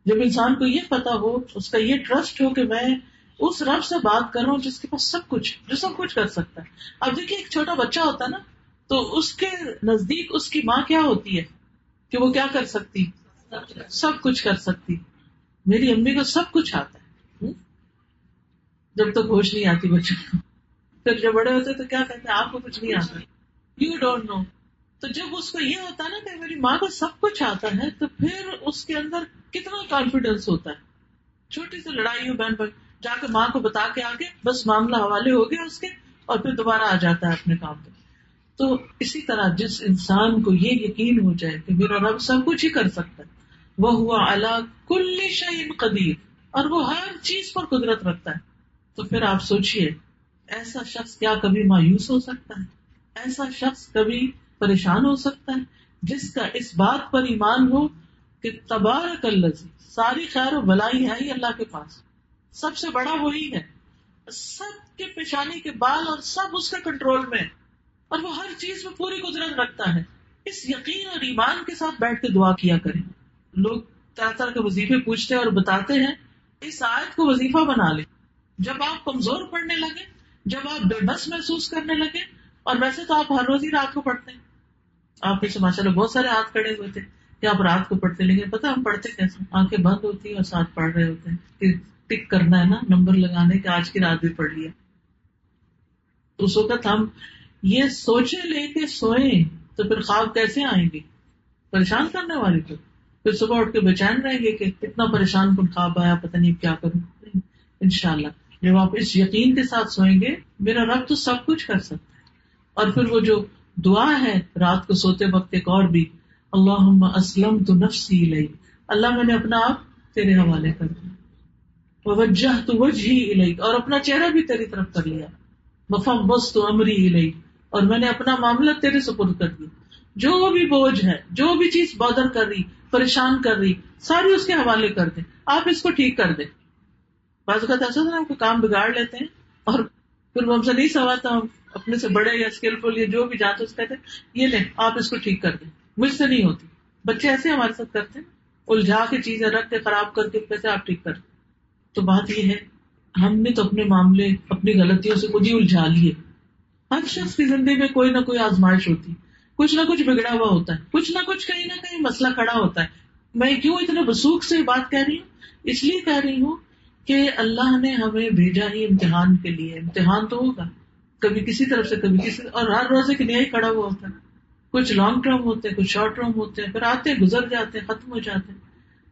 A: جب انسان کو یہ پتا ہو، اس کا یہ ٹرسٹ ہو کہ میں اس رب سے بات کر رہا ہوں جس کے پاس سب کچھ، جو سب کچھ کر سکتا ہے. اب دیکھیے ایک چھوٹا بچہ ہوتا ہے نا، تو اس کے نزدیک اس کی ماں کیا ہوتی ہے کہ وہ کیا کر سکتی؟ سب کچھ کر سکتی. میری امی کو سب کچھ آتا ہے جب تک ہوش نہیں آتی بچوں کو. پھر جب بڑے ہوتے تو کیا کہتے ہیں؟ آپ کو کچھ نہیں آتا، یو ڈونٹ نو. تو جب اس کو یہ ہوتا ہے نا کہ میری ماں کو سب کچھ آتا ہے، تو پھر اس کے اندر کتنا کانفیڈینس ہوتا ہے. چھوٹی سی لڑائی ہو بہن بھائی، جا کے ماں کو بتا کے آگے بس معاملہ حوالے ہو گیا اس کے، اور پھر دوبارہ آ جاتا ہے اپنے کام پہ. تو اسی طرح جس انسان کو یہ یقین ہو جائے کہ میرا رب سب کچھ ہی کر سکتا ہے، وہ ہوا علی کل شیء قدیر، اور وہ ہر چیز پر قدرت رکھتا ہے، تو پھر آپ سوچئے ایسا شخص کیا کبھی مایوس ہو سکتا ہے؟ ایسا شخص کبھی پریشان ہو سکتا ہے جس کا اس بات پر ایمان ہو کہ تبارک الذی، ساری خیر و بلائی ہے ہی اللہ کے پاس، سب سے بڑا وہی ہے، سب کے پیشانی کے بال اور سب اس کے کنٹرول میں، اور وہ ہر چیز میں پوری قدرت رکھتا ہے. اس یقین اور ایمان کے ساتھ بیٹھ کے دعا کیا کریں. لوگ طرح طرح کے وظیفے پوچھتے ہیں اور بتاتے ہیں، اس آیت کو وظیفہ بنا لیں. جب آپ کمزور پڑنے لگے، جب آپ بے بس محسوس کرنے لگے، اور ویسے تو آپ ہر روز ہی رات کو پڑھتے ہیں، آپ میں سے ماشاءاللہ بہت سارے ہاتھ کھڑے ہوئے تھے کہ آپ رات کو پڑھتے، لیکن پتہ ہم پڑھتے کیسے؟ آنکھیں بند ہوتی ہیں اور ساتھ پڑھ رہے ہوتے ہیں کہ ٹک کرنا ہے نا، نمبر لگانے کہ آج کی رات بھی پڑھ لیا. تو اس وقت ہم یہ سوچے لے کے سوئیں تو پھر خواب کیسے آئیں گے؟ پریشان کرنے والے کو. پھر صبح اٹھ کے بے چین رہیں گے کہ اتنا پریشان کن خواب آیا، پتہ نہیں کیا کروں. انشاءاللہ جب آپ اس یقین کے ساتھ سوئیں گے میرا رب تو سب کچھ کر سکتا ہے. اور پھر وہ جو دعا ہے رات کو سوتے وقت ایک اور بھی، اللہم اسلمت نفسی الیک، اللہ میں نے اپنا آپ تیرے حوالے کر دیا، ووجہت وجہی الیک، اور اپنا چہرہ بھی تیری طرف کر لیا، وفوضت امری الیک، اور میں نے اپنا معاملہ تیرے سپرد کر دیا. جو بھی بوجھ ہے، جو بھی چیز بادر کر رہی، پریشان کر رہی، ساری اس کے حوالے کر دیں. آپ اس کو ٹھیک کر دیں. بعض اوقات ایسا ہم کو کام بگاڑ لیتے ہیں اور پھر وہ ہم سے نہیں سنواتا، ہم اپنے سے بڑے یا اسکلفل یا جو بھی جانتے اس کہتے ہیں یہ لیں آپ اس کو ٹھیک کر دیں. مجھ سے نہیں ہوتی. بچے ایسے ہمارے ساتھ کرتے ہیں، الجھا کے چیزیں رکھ کے خراب کر کے کیسے آپ ٹھیک کر. تو بات یہ ہے ہم نے تو اپنے معاملے اپنی غلطیوں سے خود ہی الجھا لیے. ہر شخص کی زندگی میں کوئی نہ کوئی آزمائش ہوتی، کچھ نہ کچھ بگڑا ہوا ہوتا ہے، کچھ نہ کچھ کہیں نہ کہیں مسئلہ کھڑا ہوتا ہے. میں کیوں اتنے وثوق سے یہ بات کہہ رہی ہوں؟ اس لیے کہہ رہی ہوں کہ اللہ نے ہمیں بھیجا ہی امتحان کے لیے. امتحان تو ہوگا کبھی کسی طرف سے کبھی کسی، اور ہر روز ایک نیا ہی کھڑا ہوا ہوتا ہے. کچھ لانگ ٹرم ہوتے ہیں، کچھ شارٹ ٹرم ہوتے ہیں، پھر آتے ہیں گزر جاتے ہیں، ختم ہو جاتے ہیں.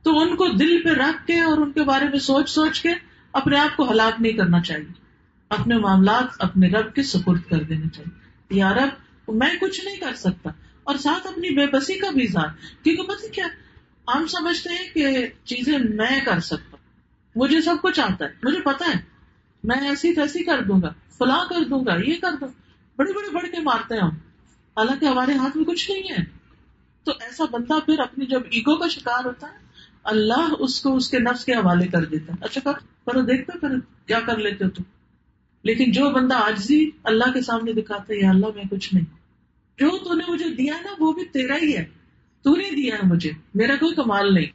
A: تو ان کو دل پہ رکھ کے اور ان کے بارے میں سوچ سوچ کے اپنے آپ کو ہلاک نہیں کرنا چاہیے. اپنے معاملات اپنے رب کے سپرد کر دینے چاہیے. یا رب میں کچھ نہیں کر سکتا، اور ساتھ اپنی بے بسی کا بھی اظہار. کیونکہ پتہ کیا ہم سمجھتے ہیں کہ چیزیں میں کر سکتا ہوں، مجھے سب کچھ آتا ہے، مجھے پتا ہے میں ایسی تیسی کر دوں گا، فلاں کر دوں گا، یہ کر دوں. بڑے بڑے بڑھ کے مارتے ہیں ہم، حالانکہ ہمارے ہاتھ میں کچھ نہیں ہے. تو ایسا بندہ پھر اپنی جب ایگو کا شکار ہوتا ہے اللہ اس کو اس کے نفس کے حوالے کر دیتا ہے. اچھا کرو دیکھتا پھر کیا کر لیتے ہو تم. لیکن جو بندہ عاجزی اللہ کے سامنے دکھاتا ہے، یا اللہ میں کچھ نہیں، جو تو نے مجھے دیا نا وہ بھی تیرا ہی ہے، تو نے دیا ہے مجھے، میرا کوئی کمال نہیں.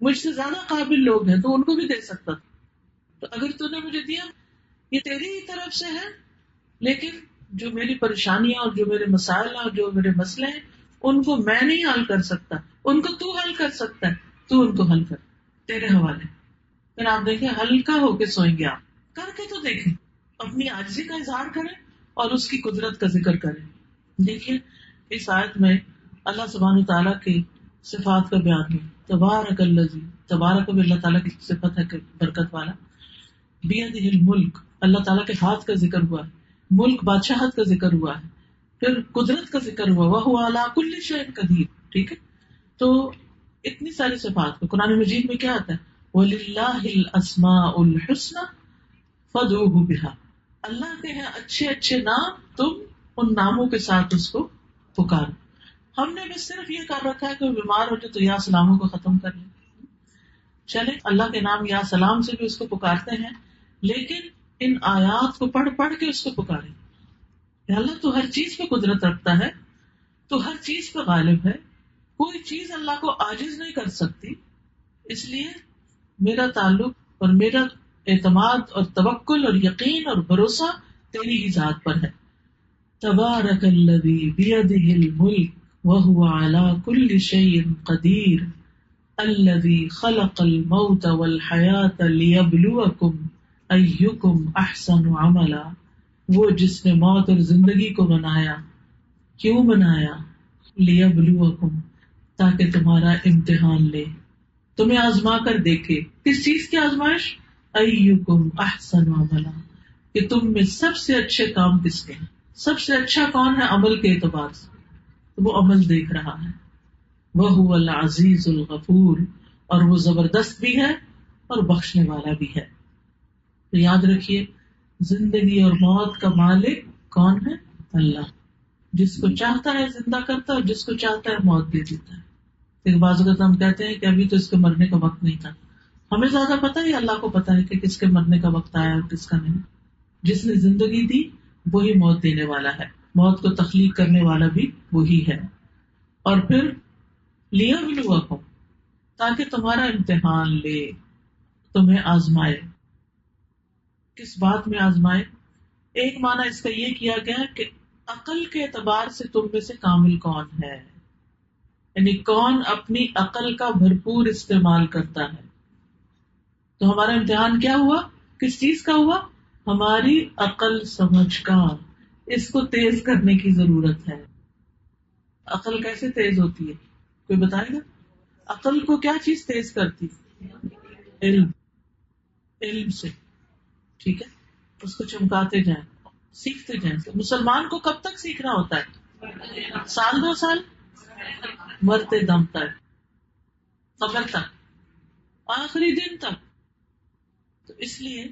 A: مجھ سے زیادہ قابل لوگ ہیں تو ان کو بھی دے سکتا تھا. تو اگر تو نے مجھے دیا یہ تیری ہی طرف سے ہے. لیکن جو میری پریشانیاں اور جو میرے مسائل اور جو میرے مسئلے ہیں ان کو میں نہیں حل کر سکتا، ان کو تو حل کر سکتا ہے، تو ان کو حل کر، تیرے حوالے. پھر آپ دیکھیں ہلکا ہو کے سوئیں گے. آپ کر کے تو دیکھیں، اپنی عاجزی کا اظہار کریں اور اس کی قدرت کا ذکر کریں. دیکھیے اس آیت میں اللہ سبحانہ تعالیٰ کی صفات کا بیان ہے. تبارک الذی، تبارک بھی اللہ تعالیٰ کی صفت ہے کہ برکت والا. بیدہ الملک، اللہ تعالیٰ کے ہاتھ کا ذکر ہوا ہے. ملک بادشاہت کا ذکر ہوا ہے. پھر قدرت کا ذکر ہوا، وہو علی کل شیء قدیر. ٹھیک ہے، تو اتنی ساری صفات کو قرآن مجید میں کیا آتا ہے؟ وَلِلَّهِ الْأَسْمَاءُ الْحُسْنَى فَادْعُوهُ بِهَا، اللہ کے ہیں اچھے اچھے نام، تم ان ناموں کے ساتھ اس کو پکارو. ہم نے بس صرف یہ کر رکھا ہے کہ بیمار ہوتے تو یا سلاموں کو ختم کر لیں. چلے اللہ کے نام یا سلام سے بھی اس کو پکارتے ہیں، لیکن ان آیات کو پڑھ پڑھ کے اس کو پکاریں. اللہ تو ہر چیز پہ قدرت رکھتا ہے، تو ہر چیز پہ غالب ہے، کوئی چیز اللہ کو عاجز نہیں کر سکتی. اس لیے میرا تعلق اور میرا اعتماد اور توکل اور یقین اور بھروسہ تیری ہی ذات پر ہے. تبارک الذی بیدہ الملک وہو علی کل شیء قدیر الذی خلق الموت والحیاۃ لیبلوکم ایکم احسن عملا. وہ جس نے موت اور زندگی کو بنایا. کیوں بنایا؟ لیبلوکم، تاکہ تمہارا امتحان لے، تمہیں آزما کر دیکھے. کس چیز کی آزمائش؟ ایکم احسن عملا، کہ تم میں سب سے اچھے کام کس کے ہیں، سب سے اچھا کون ہے عمل کے اعتبار سے. وہ عمل دیکھ رہا ہے. وہو العزیز الغفور، اور وہ زبردست بھی ہے اور بخشنے والا بھی ہے. تو یاد رکھیے زندگی اور موت کا مالک کون ہے؟ اللہ. جس کو چاہتا ہے زندہ کرتا ہے اور جس کو چاہتا ہے موت دے دیتا ہے. ایک بعض اوقات ہم کہتے ہیں کہ ابھی تو اس کے مرنے کا وقت نہیں تھا. ہمیں زیادہ پتا ہے اللہ کو پتا ہے کہ کس کے مرنے کا وقت آیا اور کس کا نہیں. جس نے زندگی دی وہی موت دینے والا ہے، موت کو تخلیق کرنے والا بھی وہی ہے. اور پھر لیبلوکم، تاکہ تمہارا امتحان لے، تمہیں آزمائے. کس بات میں آزمائے؟ ایک معنی اس کا یہ کیا گیا کہ عقل کے اعتبار سے تم میں سے کامل کون ہے، یعنی کون اپنی عقل کا بھرپور استعمال کرتا ہے. تو ہمارا امتحان کیا ہوا؟ کس چیز کا ہوا؟ ہماری عقل سمجھ کا. اس کو تیز کرنے کی ضرورت ہے. عقل کیسے تیز ہوتی ہے؟ کوئی بتائے گا؟ عقل کو کیا چیز تیز کرتی؟ علم. علم سے. ٹھیک ہے، اس کو چمکاتے جائیں، سیکھتے جائیں. مسلمان کو کب تک سیکھنا ہوتا ہے؟ سال 2 سال، مرتے دم تک، قبر تک، آخری دن تک. تو اس لیے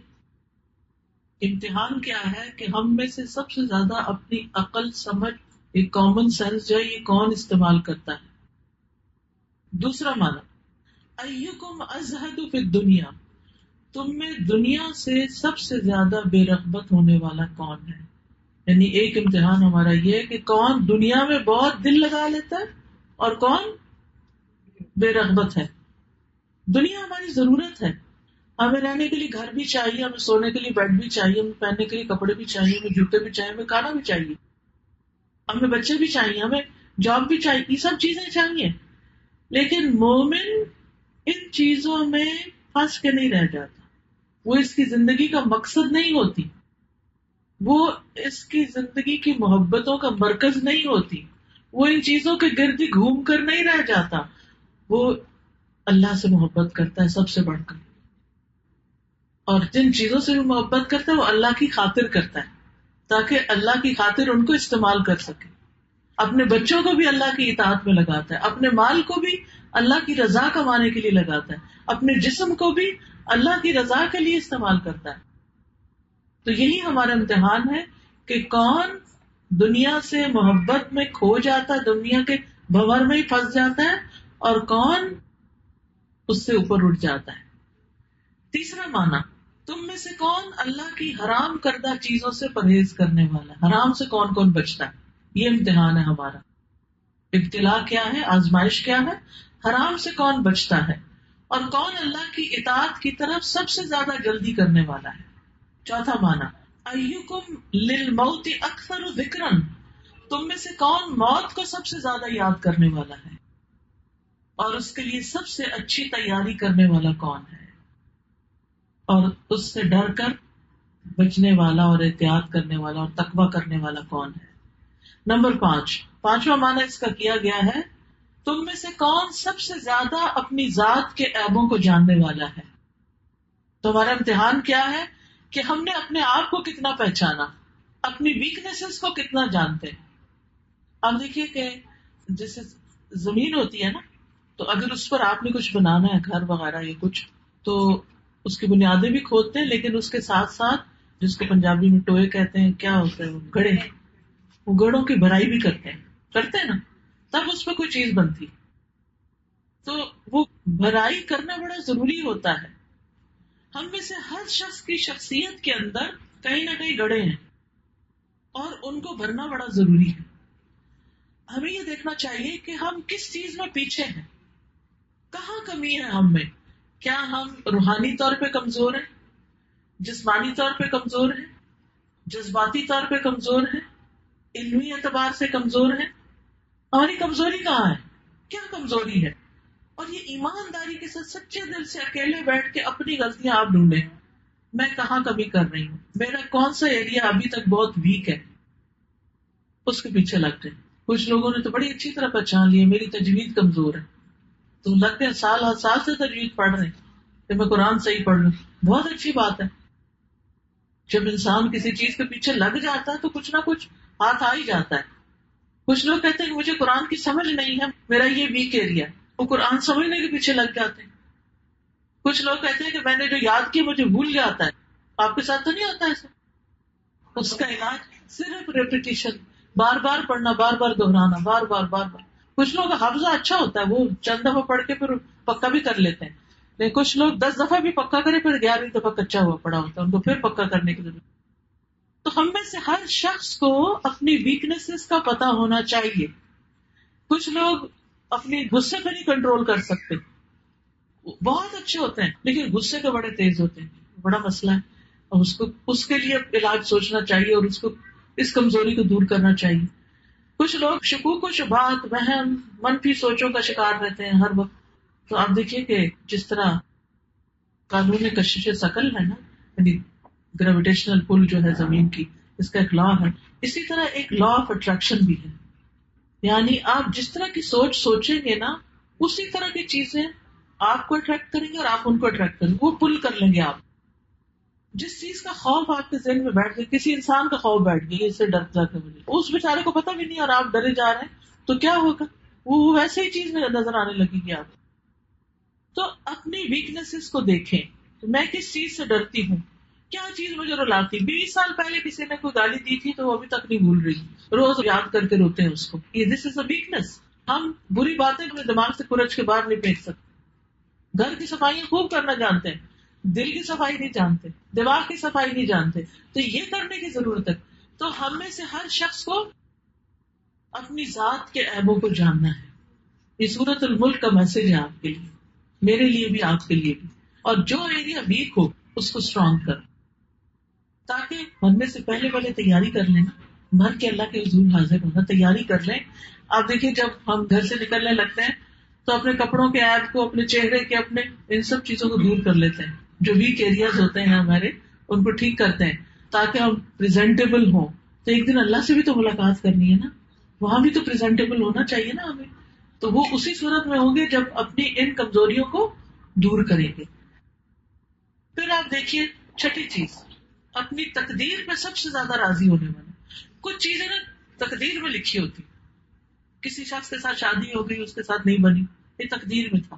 A: امتحان کیا ہے کہ ہم میں سے سب سے زیادہ اپنی عقل سمجھ، ایک کامن سینس جو ہے، یہ کون استعمال کرتا ہے. دوسرا معنی ایکم ازہد فی الدنیا، تم میں دنیا سے سب سے زیادہ بے رغبت ہونے والا کون ہے. یعنی ایک امتحان ہمارا یہ ہے کہ کون دنیا میں بہت دل لگا لیتا ہے اور کون بے رغبت ہے. دنیا ہماری ضرورت ہے. ہمیں رہنے کے لیے گھر بھی چاہیے، ہمیں سونے کے لیے بیڈ بھی چاہیے، ہمیں پہننے کے لیے کپڑے بھی چاہیے، ہمیں جوتے بھی چاہیے، ہمیں کھانا بھی چاہیے، ہمیں بچے بھی چاہیے، ہمیں جاب بھی چاہیے. یہ سب چیزیں چاہیے. لیکن مومن ان چیزوں میں پھنس کے نہیں رہ جاتا. وہ اس کی زندگی کا مقصد نہیں ہوتی، وہ اس کی زندگی کی محبتوں کا مرکز نہیں ہوتی. وہ ان چیزوں کے گرد گھوم کر نہیں رہ جاتا. وہ اللہ سے محبت کرتا ہے سب سے بڑھ کر، اور جن چیزوں سے بھی محبت کرتا ہے وہ اللہ کی خاطر کرتا ہے، تاکہ اللہ کی خاطر ان کو استعمال کر سکے. اپنے بچوں کو بھی اللہ کی اطاعت میں لگاتا ہے، اپنے مال کو بھی اللہ کی رضا کمانے کے لیے لگاتا ہے، اپنے جسم کو بھی اللہ کی رضا کے لیے استعمال کرتا ہے. تو یہی ہمارا امتحان ہے کہ کون دنیا سے محبت میں کھو جاتا ہے، دنیا کے بھنور میں ہی پھنس جاتا ہے، اور کون اس سے اوپر اٹھ جاتا ہے. تیسرا معنی، تم میں سے کون اللہ کی حرام کردہ چیزوں سے پرہیز کرنے والا ہے. حرام سے کون کون بچتا ہے؟ یہ امتحان ہے ہمارا. ابتلا کیا ہے، آزمائش کیا ہے؟ حرام سے کون بچتا ہے، اور کون اللہ کی اطاعت کی طرف سب سے زیادہ جلدی کرنے والا ہے. چوتھا معنی، ایکم للموت اکثر ذکرا، تم میں سے کون موت کو سب سے زیادہ یاد کرنے والا ہے، اور اس کے لیے سب سے اچھی تیاری کرنے والا کون ہے، اور اس سے ڈر کر بچنے والا اور احتیاط کرنے والا اور تقویٰ کرنے والا کون ہے. نمبر 5، پانچواں معنی اس کا کیا گیا ہے، تم میں سے کون سب سے زیادہ اپنی ذات کے عیبوں کو جاننے والا ہے. تو ہمارا امتحان کیا ہے کہ ہم نے اپنے آپ کو کتنا پہچانا، اپنی ویکنیسز کو کتنا جانتے ہیں. آپ دیکھیے کہ جیسے زمین ہوتی ہے نا، تو اگر اس پر آپ نے کچھ بنانا ہے، گھر وغیرہ یا کچھ، تو اس کی بنیادیں بھی کھودتے ہیں، لیکن اس کے ساتھ ساتھ جس کو پنجابی میں ٹوئے کہتے ہیں، کیا ہوتے ہیں وہ گڑے، وہ گڑوں کی بھرائی بھی کرتے ہیں نا، تب اس پہ کوئی چیز بنتی. تو وہ بھرائی کرنا بڑا ضروری ہوتا ہے. ہم میں سے ہر شخص کی شخصیت کے اندر کہیں نہ کہیں گڑے ہیں، اور ان کو بھرنا بڑا ضروری ہے. ہمیں یہ دیکھنا چاہیے کہ ہم کس چیز میں پیچھے ہیں، کہاں کمی ہے ہم میں. کیا ہم روحانی طور پہ کمزور ہیں، جسمانی طور پہ کمزور ہیں، جذباتی طور پہ کمزور ہیں، علمی اعتبار سے کمزور ہیں؟ ہماری کمزوری کہاں ہے، کیا کمزوری ہے؟ اور یہ ایمانداری کے ساتھ سچے دل سے اکیلے بیٹھ کے اپنی غلطیاں آپ ڈھونڈیں، میں کہاں کمی کر رہی ہوں، میرا کون سا ایریا ابھی تک بہت ویک ہے، اس کے پیچھے لگتے ہیں. کچھ لوگوں نے تو بڑی اچھی طرح پہچان لی میری تجوید کمزور ہے، تو لگتے ہیں سال ہر سال سے تجوید پڑھ رہے ہیں کہ میں قرآن صحیح پڑھ لوں. بہت اچھی بات ہے. جب انسان کسی چیز کے پیچھے لگ جاتا ہے تو کچھ نہ کچھ ہاتھ آ ہی جاتا ہے. کچھ لوگ کہتے ہیں کہ مجھے قرآن کی سمجھ نہیں ہے، میرا یہ ویک ایریا، وہ قرآن سمجھنے کے پیچھے لگ جاتے ہیں. کچھ لوگ کہتے ہیں کہ میں نے جو یاد کیا مجھے بھول جاتا ہے. آپ کے ساتھ تو نہیں ہوتا ایسا؟ اس کا علاج صرف ریپیٹیشن، بار بار پڑھنا، بار بار دہرانا، بار بار بار بار. کچھ لوگ کا حافظہ اچھا ہوتا ہے، وہ چند دفعہ پڑھ کے پھر پکا بھی کر لیتے ہیں، لیکن کچھ لوگ 10 دفعہ بھی پکا کرے پھر 11ویں دفعہ کچا ہوا پڑا ہوتا ہے، ان کو پھر پکا کرنے کی ضرورت. تو ہم میں سے ہر شخص کو اپنی ویکنیسز کا پتا ہونا چاہیے. کچھ لوگ اپنی غصے پہ نہیں کنٹرول کر سکتے، بہت اچھے ہوتے ہیں لیکن غصے کے بڑے تیز ہوتے ہیں، بڑا مسئلہ ہے. اور اس کے لیے علاج سوچنا چاہیے اور اس کو اس کمزوری کو دور کرنا چاہیے. کچھ لوگ شکوک و شبہات، وہم، منفی سوچوں کا شکار رہتے ہیں ہر وقت. تو آپ دیکھیے کہ جس طرح قانون کشش ثقل ہے نا، یعنی گریویٹیشنل پل جو ہے زمین کی، اس کا ایک لا ہے، اسی طرح ایک لا آف اٹریکشن بھی ہے. یعنی آپ جس طرح کی سوچ سوچیں گے نا، اسی طرح کی چیزیں آپ کو اٹریکٹ کریں گے اور آپ ان کو اٹریکٹ کریں گے، وہ پل کر لیں گے آپ. جس چیز کا خوف آپ کے ذہن میں بیٹھ گیا، کسی انسان کا خوف بیٹھ گیا، اس سے ڈرتا ہے مجھے، اس بیچارے کو پتہ بھی نہیں اور آپ ڈرے جا رہے ہیں، تو کیا ہوگا؟ وہ ویسے ہی چیز میں نظر آنے لگے گی آپ. تو اپنی ویکنیسز کو دیکھیں، میں کس چیز سے ڈرتی ہوں، کیا چیز مجھے رلاتی. 20 سال پہلے کسی نے کوئی گالی دی تھی تو وہ ابھی تک نہیں بھول رہی، روز یاد کر کے روتے ہیں اس کو. یہ دس از اے ویکنیس. ہم بری باتیں اپنے دماغ سے کھرچ کے باہر نہیں پھینک سکتے. گھر کی صفائیاں خوب کرنا جانتے ہیں، دل کی صفائی نہیں جانتے، دماغ کی صفائی نہیں جانتے. تو یہ کرنے کی ضرورت ہے. تو ہم میں سے ہر شخص کو اپنی ذات کے عیبوں کو جاننا ہے. یہ سورۃ الملک کا میسج ہے آپ کے لیے، میرے لیے بھی، آپ کے لیے بھی. اور جو ایریا ویک ہو اس کو اسٹرانگ کر، تاکہ مرنے سے پہلے تیاری کر لیں، مر کے اللہ کے حضور حاضر ہونا، تیاری کر لیں. آپ دیکھیے جب ہم گھر سے نکلنے لگتے ہیں تو اپنے کپڑوں کے عیب کو، اپنے چہرے کے، اپنے ان سب چیزوں کو دور کر لیتے ہیں. جو ویک ایریاز ہوتے ہیں ہمارے، ان کو ٹھیک کرتے ہیں تاکہ ہم پریزنٹیبل ہوں. تو ایک دن اللہ سے بھی تو ملاقات کرنی ہے نا، وہاں بھی تو پریزنٹیبل ہونا چاہیے نا ہمیں. تو وہ اسی صورت میں ہوں گے جب اپنی ان کمزوریوں کو دور کریں گے. پھر آپ دیکھیے چھٹی چیز، اپنی تقدیر پہ سب سے زیادہ راضی ہونے والا. کچھ چیزیں نا تقدیر میں لکھی ہوتی، کسی شخص کے ساتھ شادی ہو گئی، اس کے ساتھ نہیں بنی، یہ تقدیر میں تھا.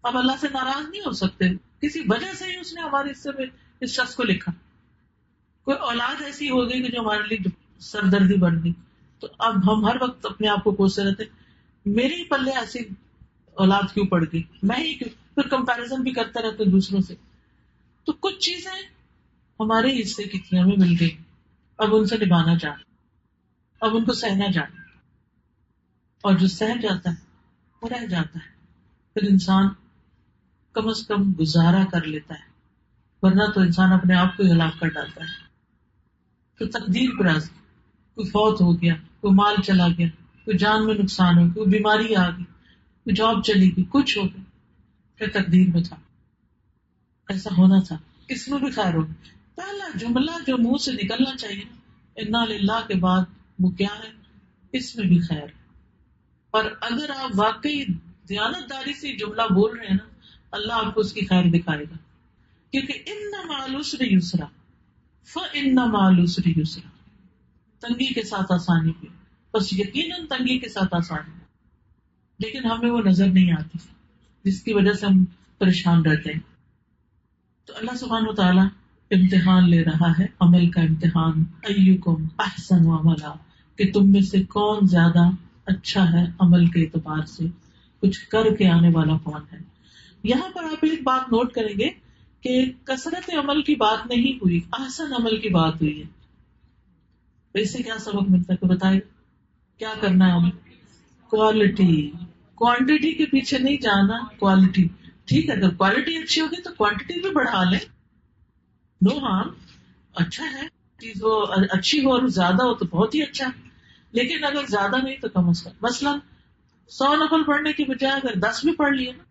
A: اب اللہ سے ناراض نہیں ہو سکتے، کسی وجہ سے ہی اس نے ہمارے حصے میں اس شخص کو لکھا. کوئی اولاد ایسی ہو گئی کہ جو ہمارے لیے سردردی بن گئی، تو اب ہم ہر وقت اپنے آپ کو کوستے رہتے، میرے ہی پلے ایسی اولاد کیوں پڑ گئی، میں ہی کیوں. پھر کمپیرزن بھی کرتے رہتے دوسروں سے. تو کچھ چیزیں ہمارے حصے کی تھی، ہمیں مل گئی، اب ان سے نبھانا جان، اب ان کو سہنا جان. اور جو سہ جاتا ہے وہ رہ جاتا ہے، پھر انسان کم از کم گزارا کر لیتا ہے، ورنہ تو انسان اپنے آپ کو ہی ہلاک کر ڈالتا ہے. تو تقدیر پر راضی، کوئی فوت ہو گیا، کوئی مال چلا گیا، کوئی جان میں نقصان ہو، کوئی بیماری آ گئی، کوئی جاب چلی گئی، کچھ ہو گیا، پھر تقدیر میں تھا، ایسا ہونا تھا، اس میں بھی خیر ہو. پہلا جملہ جو منہ سے نکلنا چاہیے انا للہ کے بعد، وہ کیا ہے؟ اس میں بھی خیر. اور اگر آپ واقعی دیانت داری سے جملہ بول رہے ہیں نا، اللہ آپ کو اس کی خیر دکھائے گا. کیونکہ ان مع العسر یسرا، فان مع العسر یسرا، تنگی کے ساتھ آسانی بھی، بس یقیناً تنگی کے ساتھ آسانی، لیکن ہمیں وہ نظر نہیں آتی جس کی وجہ سے ہم پریشان رہتے ہیں. تو اللہ سبحانہ و تعالیٰ امتحان لے رہا ہے، عمل کا امتحان. ایکم احسن عملا، کہ تم میں سے کون زیادہ اچھا ہے عمل کے اعتبار سے، کچھ کر کے آنے والا کون ہے. یہاں پر آپ ایک بات نوٹ کریں گے کہ کثرت عمل کی بات نہیں ہوئی، احسن عمل کی بات ہوئی ہے. تو اس سے کیا سبق ملتا ہے کہ بتائے کیا کرنا ہے ہمیں؟ کوالٹی، کوانٹٹی کے پیچھے نہیں جانا، کوالٹی. ٹھیک ہے، اگر کوالٹی اچھی ہوگی تو کوانٹٹی بھی بڑھا لیں، نو ہارم، اچھا ہے چیز وہ اچھی ہو اور زیادہ ہو تو بہت ہی اچھا. لیکن اگر زیادہ نہیں تو کم از کم، مثلاً 100 نفل پڑھنے کی بجائے اگر 10 بھی پڑھ لیے نا،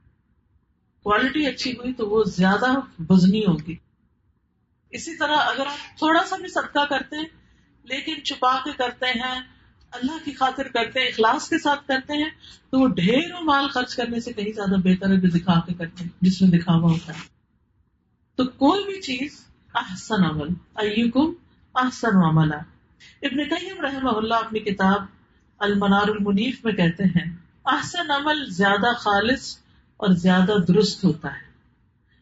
A: کوالٹی اچھی ہوئی تو وہ زیادہ وزنی ہوگی. اسی طرح اگر آپ تھوڑا سا بھی صدقہ کرتے ہیں لیکن چھپا کے کرتے ہیں، اللہ کی خاطر کرتے ہیں، اخلاص کے ساتھ کرتے ہیں، تو وہ ڈھیروں مال خرچ کرنے سے کہیں زیادہ بہتر ہے جو دکھا کے کرتے ہیں، جس میں دکھاوا ہوتا ہے. تو کوئی بھی چیز احسن عمل، ایکم احسن عملا. ابن قیم رحمہ اللہ اپنی کتاب المنار المنیف میں کہتے ہیں احسن عمل زیادہ خالص اور زیادہ درست ہوتا ہے.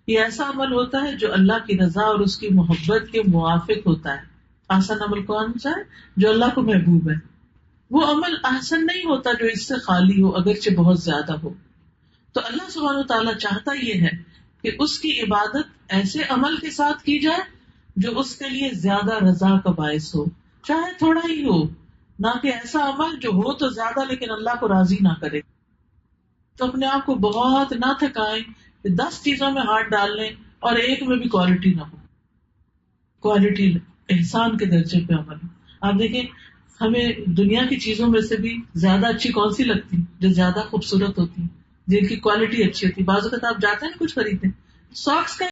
A: یہ ایسا عمل ہوتا ہے جو اللہ کی رضا اور اس کی محبت کے موافق ہوتا ہے. احسن عمل کون سا ہے؟ جو اللہ کو محبوب ہے. وہ عمل احسن نہیں ہوتا جو اس سے خالی ہو، اگرچہ بہت زیادہ ہو. تو اللہ سبحانہ و تعالیٰ چاہتا یہ ہے کہ اس کی عبادت ایسے عمل کے ساتھ کی جائے جو اس کے لیے زیادہ رضا کا باعث ہو، چاہے تھوڑا ہی ہو، نہ کہ ایسا عمل جو ہو تو زیادہ لیکن اللہ کو راضی نہ کرے. تو اپنے آپ کو بہت نہ تھکائیں، 10 چیزوں میں ہاتھ ڈال لیں اور ایک میں بھی کوالٹی نہ ہو. کوالٹی احسان کے درجے پہ عمل. آپ دیکھیں ہمیں دنیا کی چیزوں میں سے بھی زیادہ اچھی کون سی لگتی، جو زیادہ خوبصورت ہوتی، جن کی کوالٹی اچھی ہوتی. بعض اوقات آپ جاتے ہیں نا کچھ خریدنے، ساکس کا